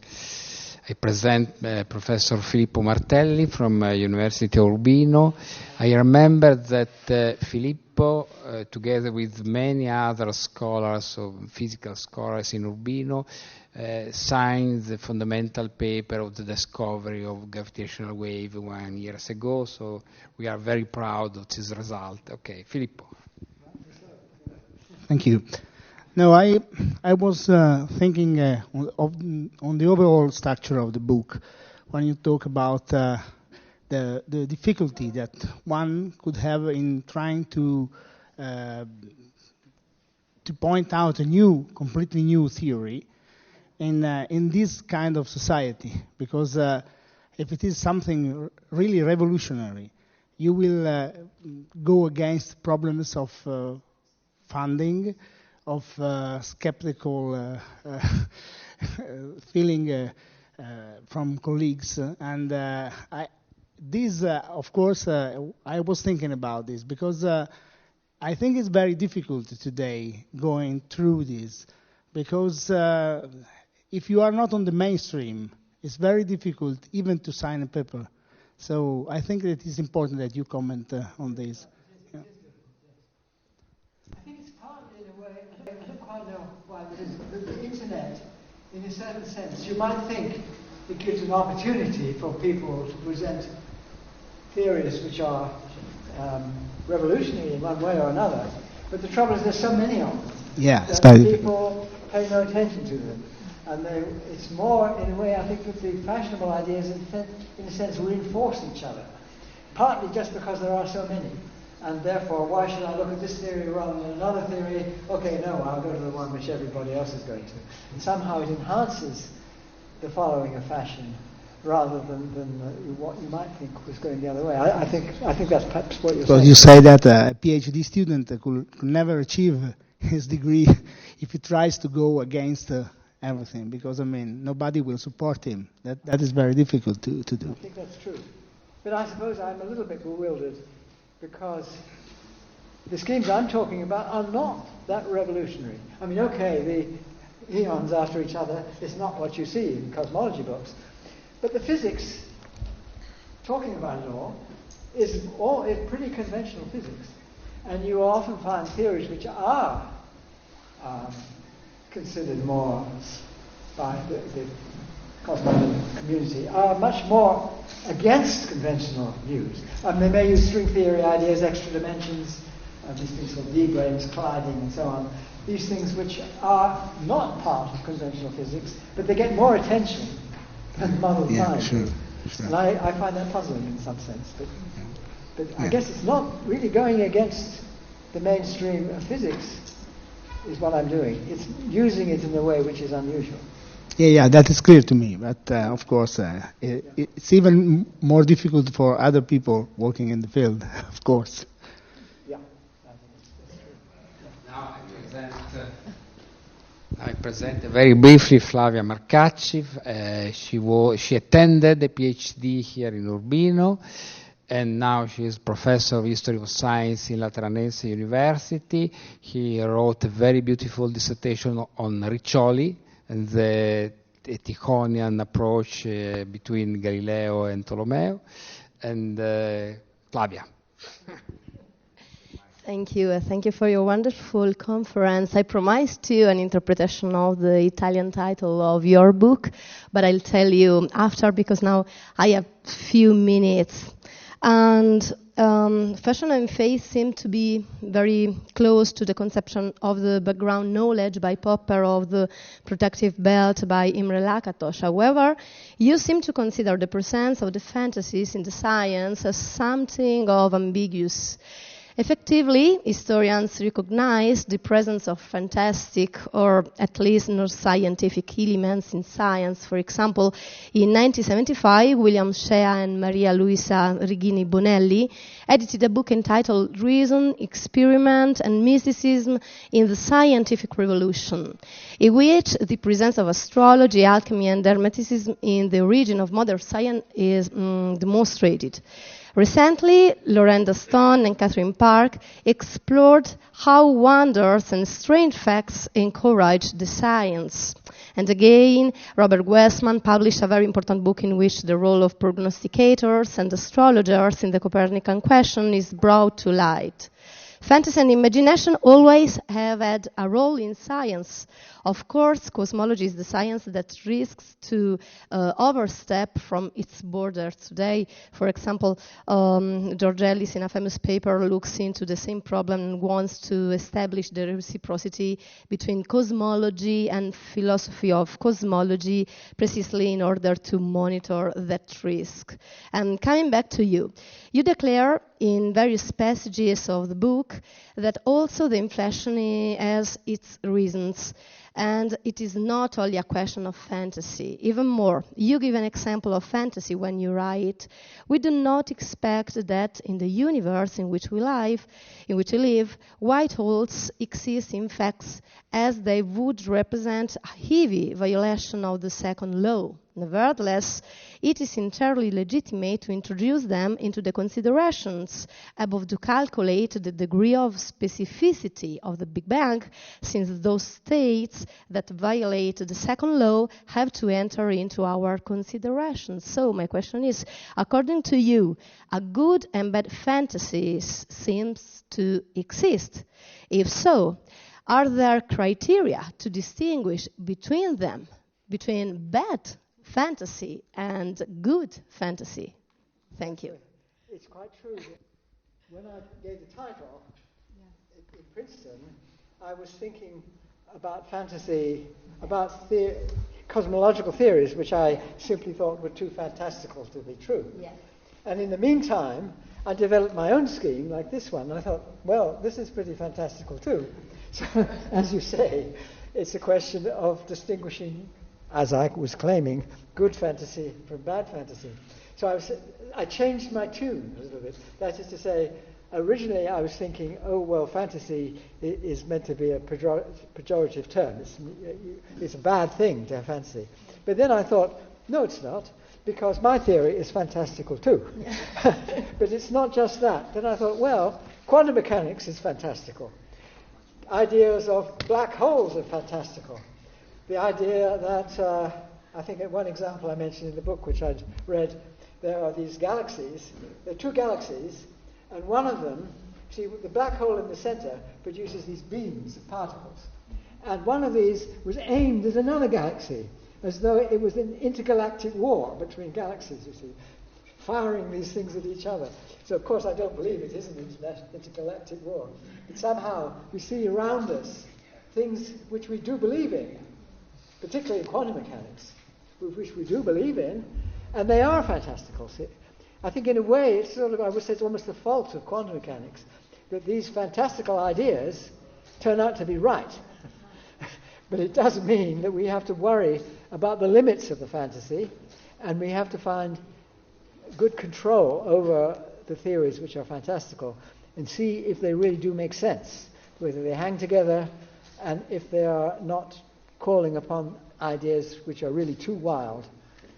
present Professor Filippo Martelli from University of Urbino. I remember that Filippo, together with many other scholars, physical scholars in Urbino, signed the fundamental paper of the discovery of gravitational wave 1 year ago, so we are very proud of this result. Okay, Filippo. Thank you. No, I was thinking on the overall structure of the book when you talk about the difficulty that one could have in trying to point out a completely new theory in this kind of society, because if it is something really revolutionary, you will go against problems of funding, of skeptical feeling from colleagues, and of course, I was thinking about this because I think it's very difficult today going through this, because if you are not on the mainstream, it's very difficult even to sign a paper. So I think that it's important that you comment on this. The internet, in a certain sense, you might think it gives an opportunity for people to present theories which are revolutionary in one way or another. But the trouble is there's so many of them that people pay no attention to them. And it's more, in a way, I think that the fashionable ideas, in a sense, reinforce each other. Partly just because there are so many. And therefore, why should I look at this theory rather than another theory? Okay, no, I'll go to the one which everybody else is going to. And somehow it enhances the following of fashion rather than what you might think was going the other way. I think that's perhaps what you're saying. So you say that a PhD student could never achieve his degree if he tries to go against everything, because, I mean, nobody will support him. That is very difficult to do. I think that's true. But I suppose I'm a little bit bewildered, because the schemes I'm talking about are not that revolutionary. I mean, okay, the eons after each other is not what you see in cosmology books. But the physics, talking about it all, is pretty conventional physics. And you often find theories which are considered more by the cosmology community, are much more against conventional views. They may use string theory ideas, extra dimensions, these things called D-branes, colliding, and so on. These things which are not part of conventional physics, but they get more attention than model science. Sure. And I find that puzzling in some sense. But I guess it's not really going against the mainstream of physics is what I'm doing. It's using it in a way which is unusual. Yeah, that is clear to me. But of course, it's even more difficult for other people working in the field, of course. Yeah, Now I present very briefly Flavia Marcacci. She attended a PhD here in Urbino, and now she is professor of history of science in Lateranense University. He wrote a very beautiful dissertation on Riccioli and the Tychonian approach between Galileo and Ptolemy. And Flavia. Thank you. Thank you for your wonderful conference. I promised you an interpretation of the Italian title of your book, but I'll tell you after, because now I have few minutes. And fashion and faith seem to be very close to the conception of the background knowledge by Popper of the protective belt by Imre Lakatos. However, you seem to consider the presence of the fantasies in the science as something of ambiguous. Effectively, historians recognize the presence of fantastic or at least non-scientific elements in science. For example, in 1975, William Shea and Maria Luisa Rigini Bonelli edited a book entitled Reason, Experiment and Mysticism in the Scientific Revolution, in which the presence of astrology, alchemy and hermeticism in the origin of modern science is demonstrated. Recently, Lorenda Stone and Catherine Park explored how wonders and strange facts encourage the science. And again, Robert Westman published a very important book in which the role of prognosticators and astrologers in the Copernican question is brought to light. Fantasy and imagination always have had a role in science. Of course, cosmology is the science that risks to overstep from its borders today. For example, George Ellis, in a famous paper, looks into the same problem and wants to establish the reciprocity between cosmology and philosophy of cosmology, precisely in order to monitor that risk. And coming back to you, you declare in various passages of the book that also the inflation has its reasons. And it is not only a question of fantasy. Even more, you give an example of fantasy when you write, we do not expect that in the universe in which we live, white holes exist in fact as they would represent a heavy violation of the second law. Nevertheless, it is entirely legitimate to introduce them into the considerations above to calculate the degree of specificity of the Big Bang, since those states that violate the second law have to enter into our considerations. So my question is, according to you, a good and bad fantasy seems to exist. If so, are there criteria to distinguish between them, between bad fantasy and good fantasy? Thank you. It's quite true that when I gave the title in Princeton, I was thinking about fantasy, about cosmological theories, which I simply thought were too fantastical to be true. Yes. And in the meantime, I developed my own scheme, like this one, and I thought, well, this is pretty fantastical too. So, as you say, it's a question of distinguishing, as I was claiming, good fantasy from bad fantasy. So I changed my tune a little bit. That is to say, originally I was thinking, oh, well, fantasy is meant to be a pejorative term. It's a bad thing to have fantasy. But then I thought, no, it's not, because my theory is fantastical too. Yeah. But it's not just that. Then I thought, well, quantum mechanics is fantastical. Ideas of black holes are fantastical. The idea that, I think one example I mentioned in the book, which I'd read, there are these galaxies. There are two galaxies, and one of them, see, the black hole in the center produces these beams of particles. And one of these was aimed at another galaxy, as though it was an intergalactic war between galaxies, you see, firing these things at each other. So, of course, I don't believe it is an intergalactic war. But somehow we see around us things which we do believe in, particularly in quantum mechanics, which we do believe in, and they are fantastical. See? I think in a way it's sort of, I would say it's almost the fault of quantum mechanics that these fantastical ideas turn out to be right. But it does mean that we have to worry about the limits of the fantasy, and we have to find good control over the theories which are fantastical and see if they really do make sense, whether they hang together and if they are not calling upon ideas which are really too wild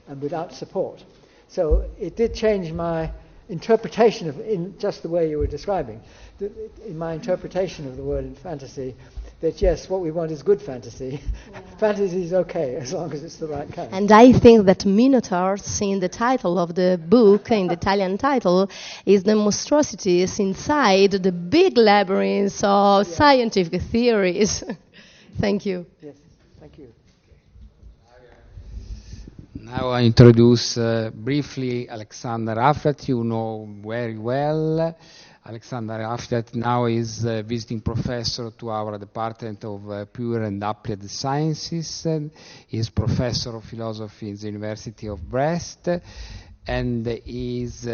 and without support. So it did change my interpretation of, in just the way you were describing, in my interpretation of the word in fantasy, that yes, what we want is good fantasy. Yeah. Fantasy is okay as long as it's the right kind. And I think that Minotaurs, in the title of the book, in the Italian title, is the monstrosities inside the big labyrinths of scientific theories. Thank you. Yes, thank you. Now I introduce briefly Alexander Afrat. You know very well. Alexander Afrat now is visiting professor to our Department of Pure and Applied Sciences. He is professor of philosophy in the University of Brest, and is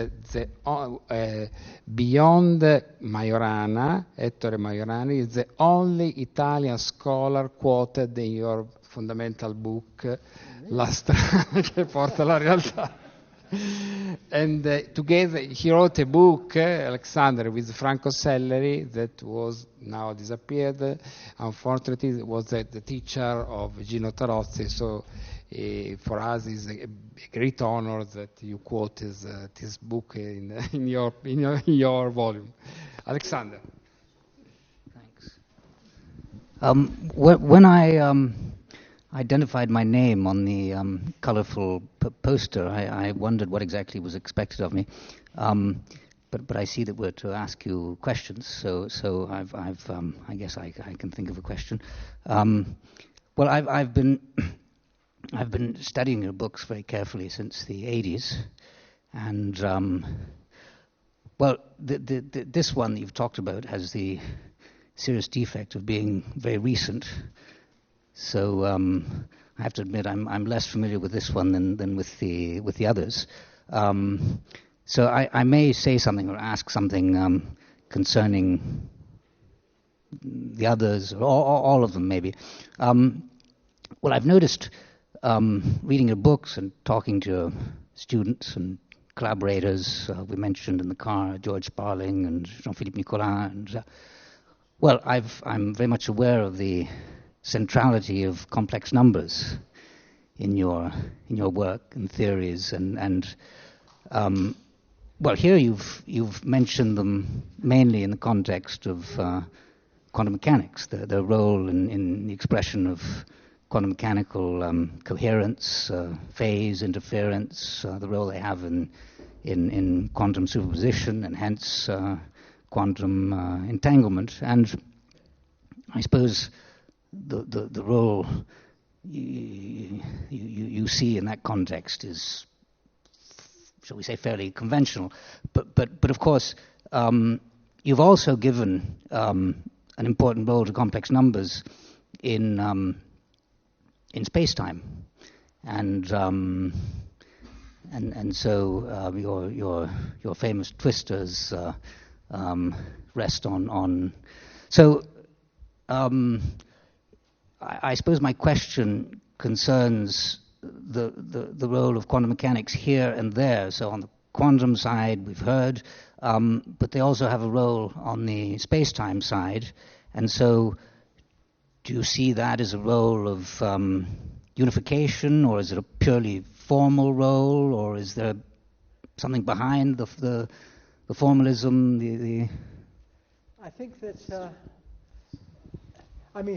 beyond Majorana, Ettore Majorana, is the only Italian scholar quoted in your fundamental book, La strada che porta alla realtà. And together he wrote a book, Alexander, with Franco Selleri, that was now disappeared. Unfortunately, it was the teacher of Gino Tarozzi, so For us, it's a great honor that you quote this book in your volume. Alexander. Thanks. When I identified my name on the colorful poster, I wondered what exactly was expected of me. But I see that we're to ask you questions, so I guess I can think of a question. Well, I've been studying your books very carefully since the 80s, and well, this one that you've talked about has the serious defect of being very recent. So I have to admit I'm less familiar with this one than with the others. So I may say something or ask something concerning the others, or all of them maybe. Well, I've noticed reading your books and talking to your students and collaborators, we mentioned in the car George Sparling and Jean-Philippe Nicolin, and well, I'm very much aware of the centrality of complex numbers in your work and theories, and well, here you've mentioned them mainly in the context of quantum mechanics, their role in the expression of quantum mechanical coherence, phase interference, the role they have in quantum superposition, and hence quantum entanglement. And I suppose the role you see in that context is, shall we say, fairly conventional. But of course, you've also given an important role to complex numbers in space-time, and so your famous twistors rest on. So I suppose my question concerns the role of quantum mechanics here and there. So on the quantum side, we've heard, but they also have a role on the space-time side. And so do you see that as a role of unification, or is it a purely formal role, or is there something behind the formalism? I think that,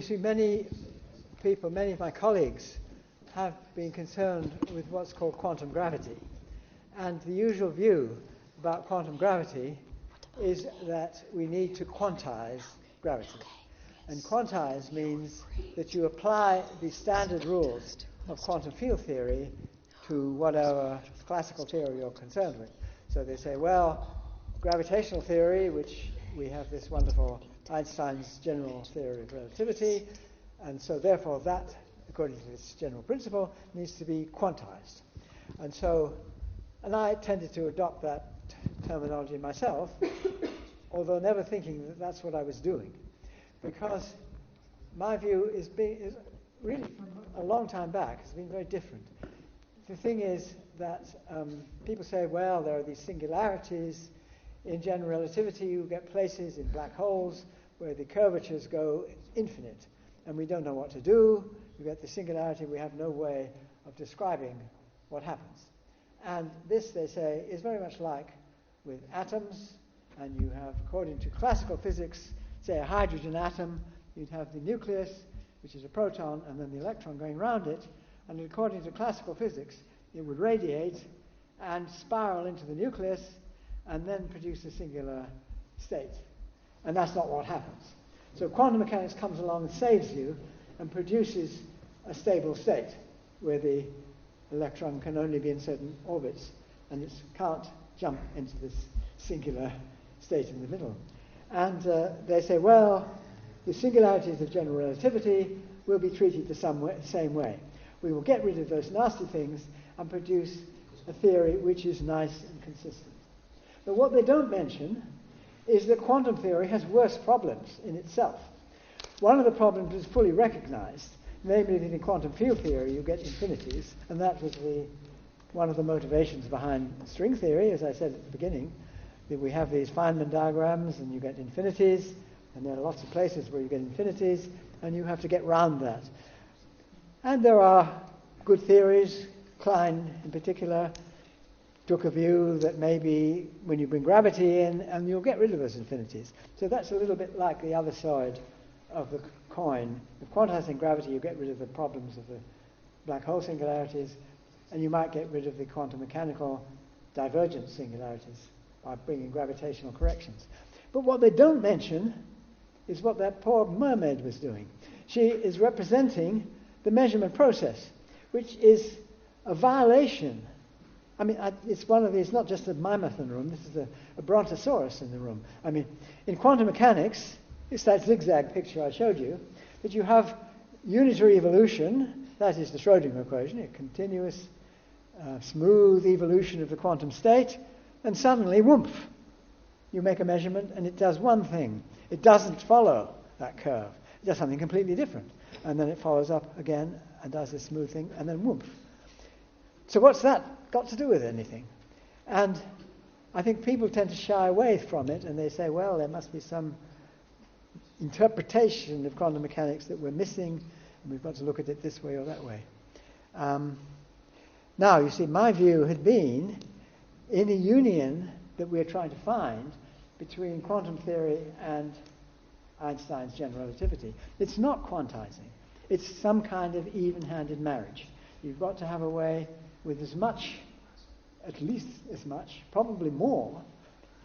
see, many people, many of my colleagues have been concerned with what's called quantum gravity. And the usual view about quantum gravity is that we need to quantize gravity. And quantize means that you apply the standard rules of quantum field theory to whatever classical theory you're concerned with. So they say, well, gravitational theory, which we have this wonderful Einstein's general theory of relativity, and so therefore that, according to its general principle, needs to be quantized. And I tended to adopt that terminology myself, although never thinking that that's what I was doing. Because my view is really from a long time back, it's been very different. The thing is that people say, well, there are these singularities. In general relativity, you get places in black holes where the curvatures go infinite, and we don't know what to do. You get the singularity, we have no way of describing what happens. And this, they say, is very much like with atoms, and you have, according to classical physics, say a hydrogen atom, you'd have the nucleus, which is a proton, and then the electron going around it, and according to classical physics, it would radiate and spiral into the nucleus, and then produce a singular state. And that's not what happens. So quantum mechanics comes along and saves you and produces a stable state where the electron can only be in certain orbits and it can't jump into this singular state in the middle. And they say, well, the singularities of general relativity will be treated the same way. We will get rid of those nasty things and produce a theory which is nice and consistent. But what they don't mention is that quantum theory has worse problems in itself. One of the problems is fully recognized, namely that in quantum field theory you get infinities, and that was one of the motivations behind string theory, as I said at the beginning, that we have these Feynman diagrams and you get infinities, and there are lots of places where you get infinities, and you have to get round that. And there are good theories, Klein in particular, took a view that maybe when you bring gravity in, and you'll get rid of those infinities. So that's a little bit like the other side of the coin. With quantizing gravity, you get rid of the problems of the black hole singularities, and you might get rid of the quantum mechanical divergent singularities by bringing gravitational corrections. But what they don't mention is what that poor mermaid was doing. She is representing the measurement process, which is a violation. I mean, it's one of these, not just a mammoth in the room, this is a brontosaurus in the room. I mean, in quantum mechanics, it's that zigzag picture I showed you, that you have unitary evolution, that is the Schrödinger equation, a continuous, smooth evolution of the quantum state, and suddenly, whoomph, you make a measurement and it does one thing. It doesn't follow that curve. It does something completely different. And then it follows up again and does this smooth thing, and then whoomph. So what's that got to do with anything? And I think people tend to shy away from it, and they say, well, there must be some interpretation of quantum mechanics that we're missing, and we've got to look at it this way or that way. Now, you see, my view had been in a union that we're trying to find between quantum theory and Einstein's general relativity. It's not quantizing. It's some kind of even-handed marriage. You've got to have a way with as much, at least as much, probably more,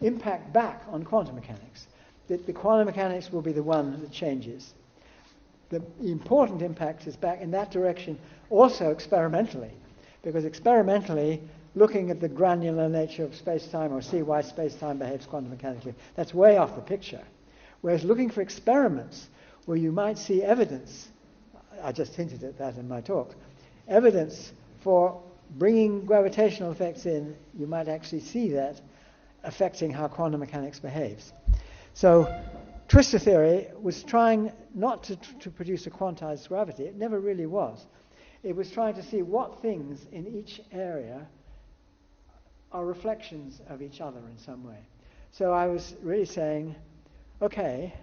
impact back on quantum mechanics. That the quantum mechanics will be the one that changes. The important impact is back in that direction, also experimentally, because experimentally, looking at the granular nature of space-time or see why space-time behaves quantum mechanically, that's way off the picture. Whereas looking for experiments where you might see evidence, I just hinted at that in my talk, evidence for bringing gravitational effects in, you might actually see that affecting how quantum mechanics behaves. So twistor theory was trying not to produce a quantized gravity. It never really was. It was trying to see what things in each area are reflections of each other in some way. So I was really saying, okay,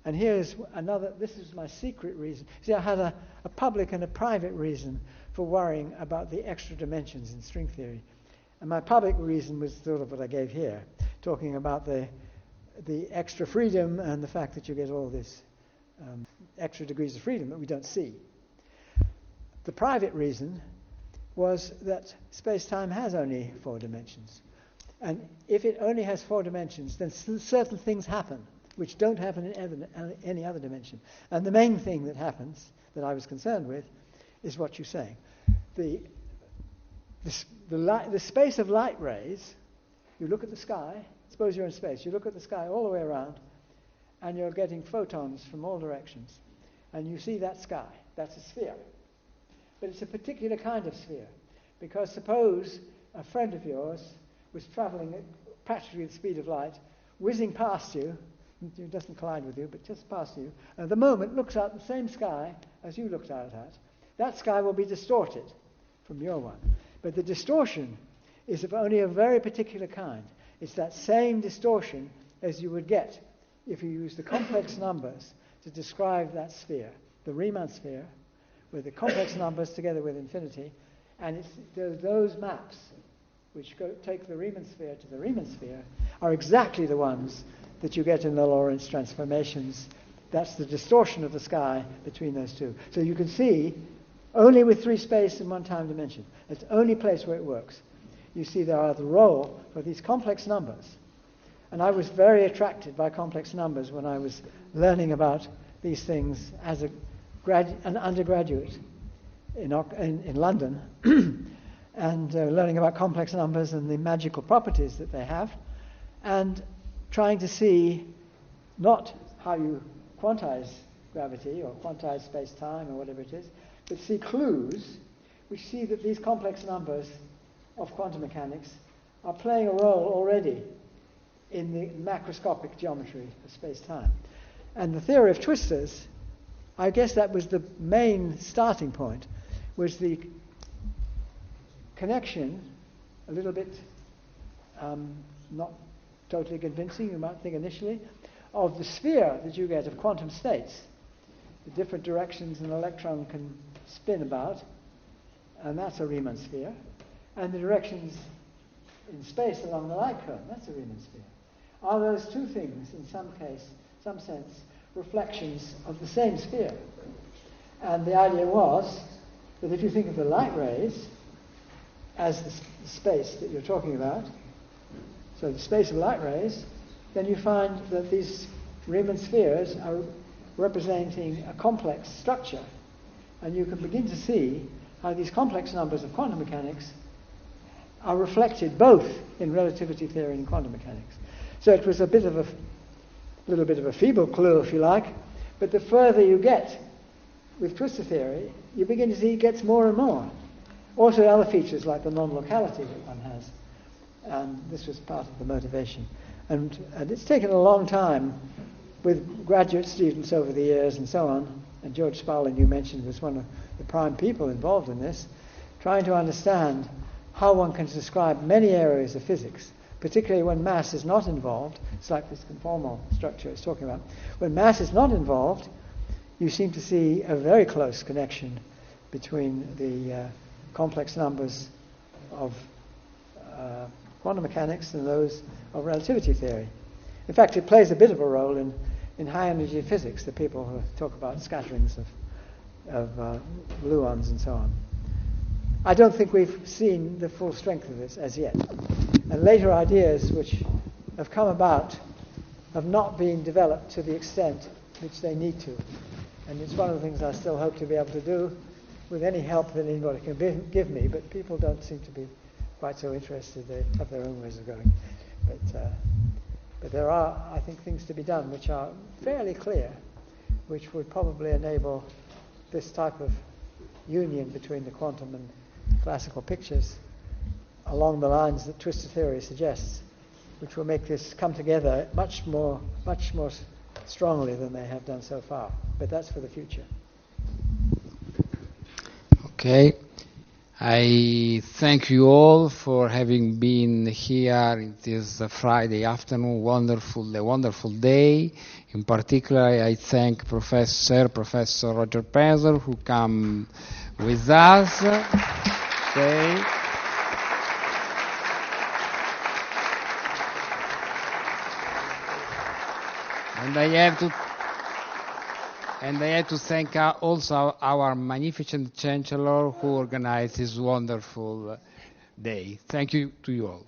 and here's another, this is my secret reason. See, I had a public and a private reason for worrying about the extra dimensions in string theory. And my public reason was sort of what I gave here, talking about the extra freedom and the fact that you get all this extra degrees of freedom that we don't see. The private reason was that space-time has only 4 dimensions. And if it only has 4 dimensions, then certain things happen which don't happen in any other dimension. And the main thing that happens, that I was concerned with, is what you're saying. The space of light rays, you look at the sky, suppose you're in space, you look at the sky all the way around, and you're getting photons from all directions. And you see that sky, that's a sphere. But it's a particular kind of sphere, because suppose a friend of yours was traveling at practically the speed of light, whizzing past you, it doesn't collide with you, but just past you, and at the moment looks out the same sky as you looked out at, that sky will be distorted from your one. But the distortion is of only a very particular kind. It's that same distortion as you would get if you use the complex numbers to describe that sphere, the Riemann sphere, with the complex numbers together with infinity, and it's those maps which take the Riemann sphere to the Riemann sphere are exactly the ones that you get in the Lorentz transformations. That's the distortion of the sky between those two. So you can see only with 3 space and 1 time dimension. It's the only place where it works. You see there are the role for these complex numbers. And I was very attracted by complex numbers when I was learning about these things as an undergraduate in London and learning about complex numbers and the magical properties that they have, and trying to see not how you quantize gravity or quantize space-time or whatever it is, but see clues which see that these complex numbers of quantum mechanics are playing a role already in the macroscopic geometry of space-time. And the theory of twistors, I guess that was the main starting point, was the connection, a little bit not totally convincing, you might think initially, of the sphere that you get of quantum states, the different directions an electron can spin about, and that's a Riemann sphere. And the directions in space along the light cone, that's a Riemann sphere. Are those two things, in some sense, reflections of the same sphere? And the idea was that if you think of the light rays as the space that you're talking about, so the space of light rays, then you find that these Riemann spheres are representing a complex structure. And you can begin to see how these complex numbers of quantum mechanics are reflected both in relativity theory and quantum mechanics. So it was a little bit of a feeble clue, if you like, but the further you get with twistor theory, you begin to see it gets more and more. Also other features like the non-locality that one has. And this was part of the motivation. And it's taken a long time with graduate students over the years and so on. And George Sparling, you mentioned, was one of the prime people involved in this, trying to understand how one can describe many areas of physics, particularly when mass is not involved. It's like this conformal structure I was talking about. When mass is not involved, you seem to see a very close connection between the complex numbers of quantum mechanics and those of relativity theory. In fact, it plays a bit of a role in high-energy physics, the people who talk about scatterings of gluons and so on. I don't think we've seen the full strength of this as yet. And later ideas which have come about have not been developed to the extent which they need to. And it's one of the things I still hope to be able to do with any help that anybody can give me, but people don't seem to be quite so interested. They have their own ways of going. But there are, I think, things to be done which are fairly clear, which would probably enable this type of union between the quantum and classical pictures along the lines that twistor theory suggests, which will make this come together much more strongly than they have done so far. But that's for the future. Okay. I thank you all for having been here. It is a Friday afternoon, wonderful day. In particular, I thank Professor Roger Penrose, who come with us today. And I have to thank also our magnificent Chancellor who organized this wonderful day. Thank you to you all.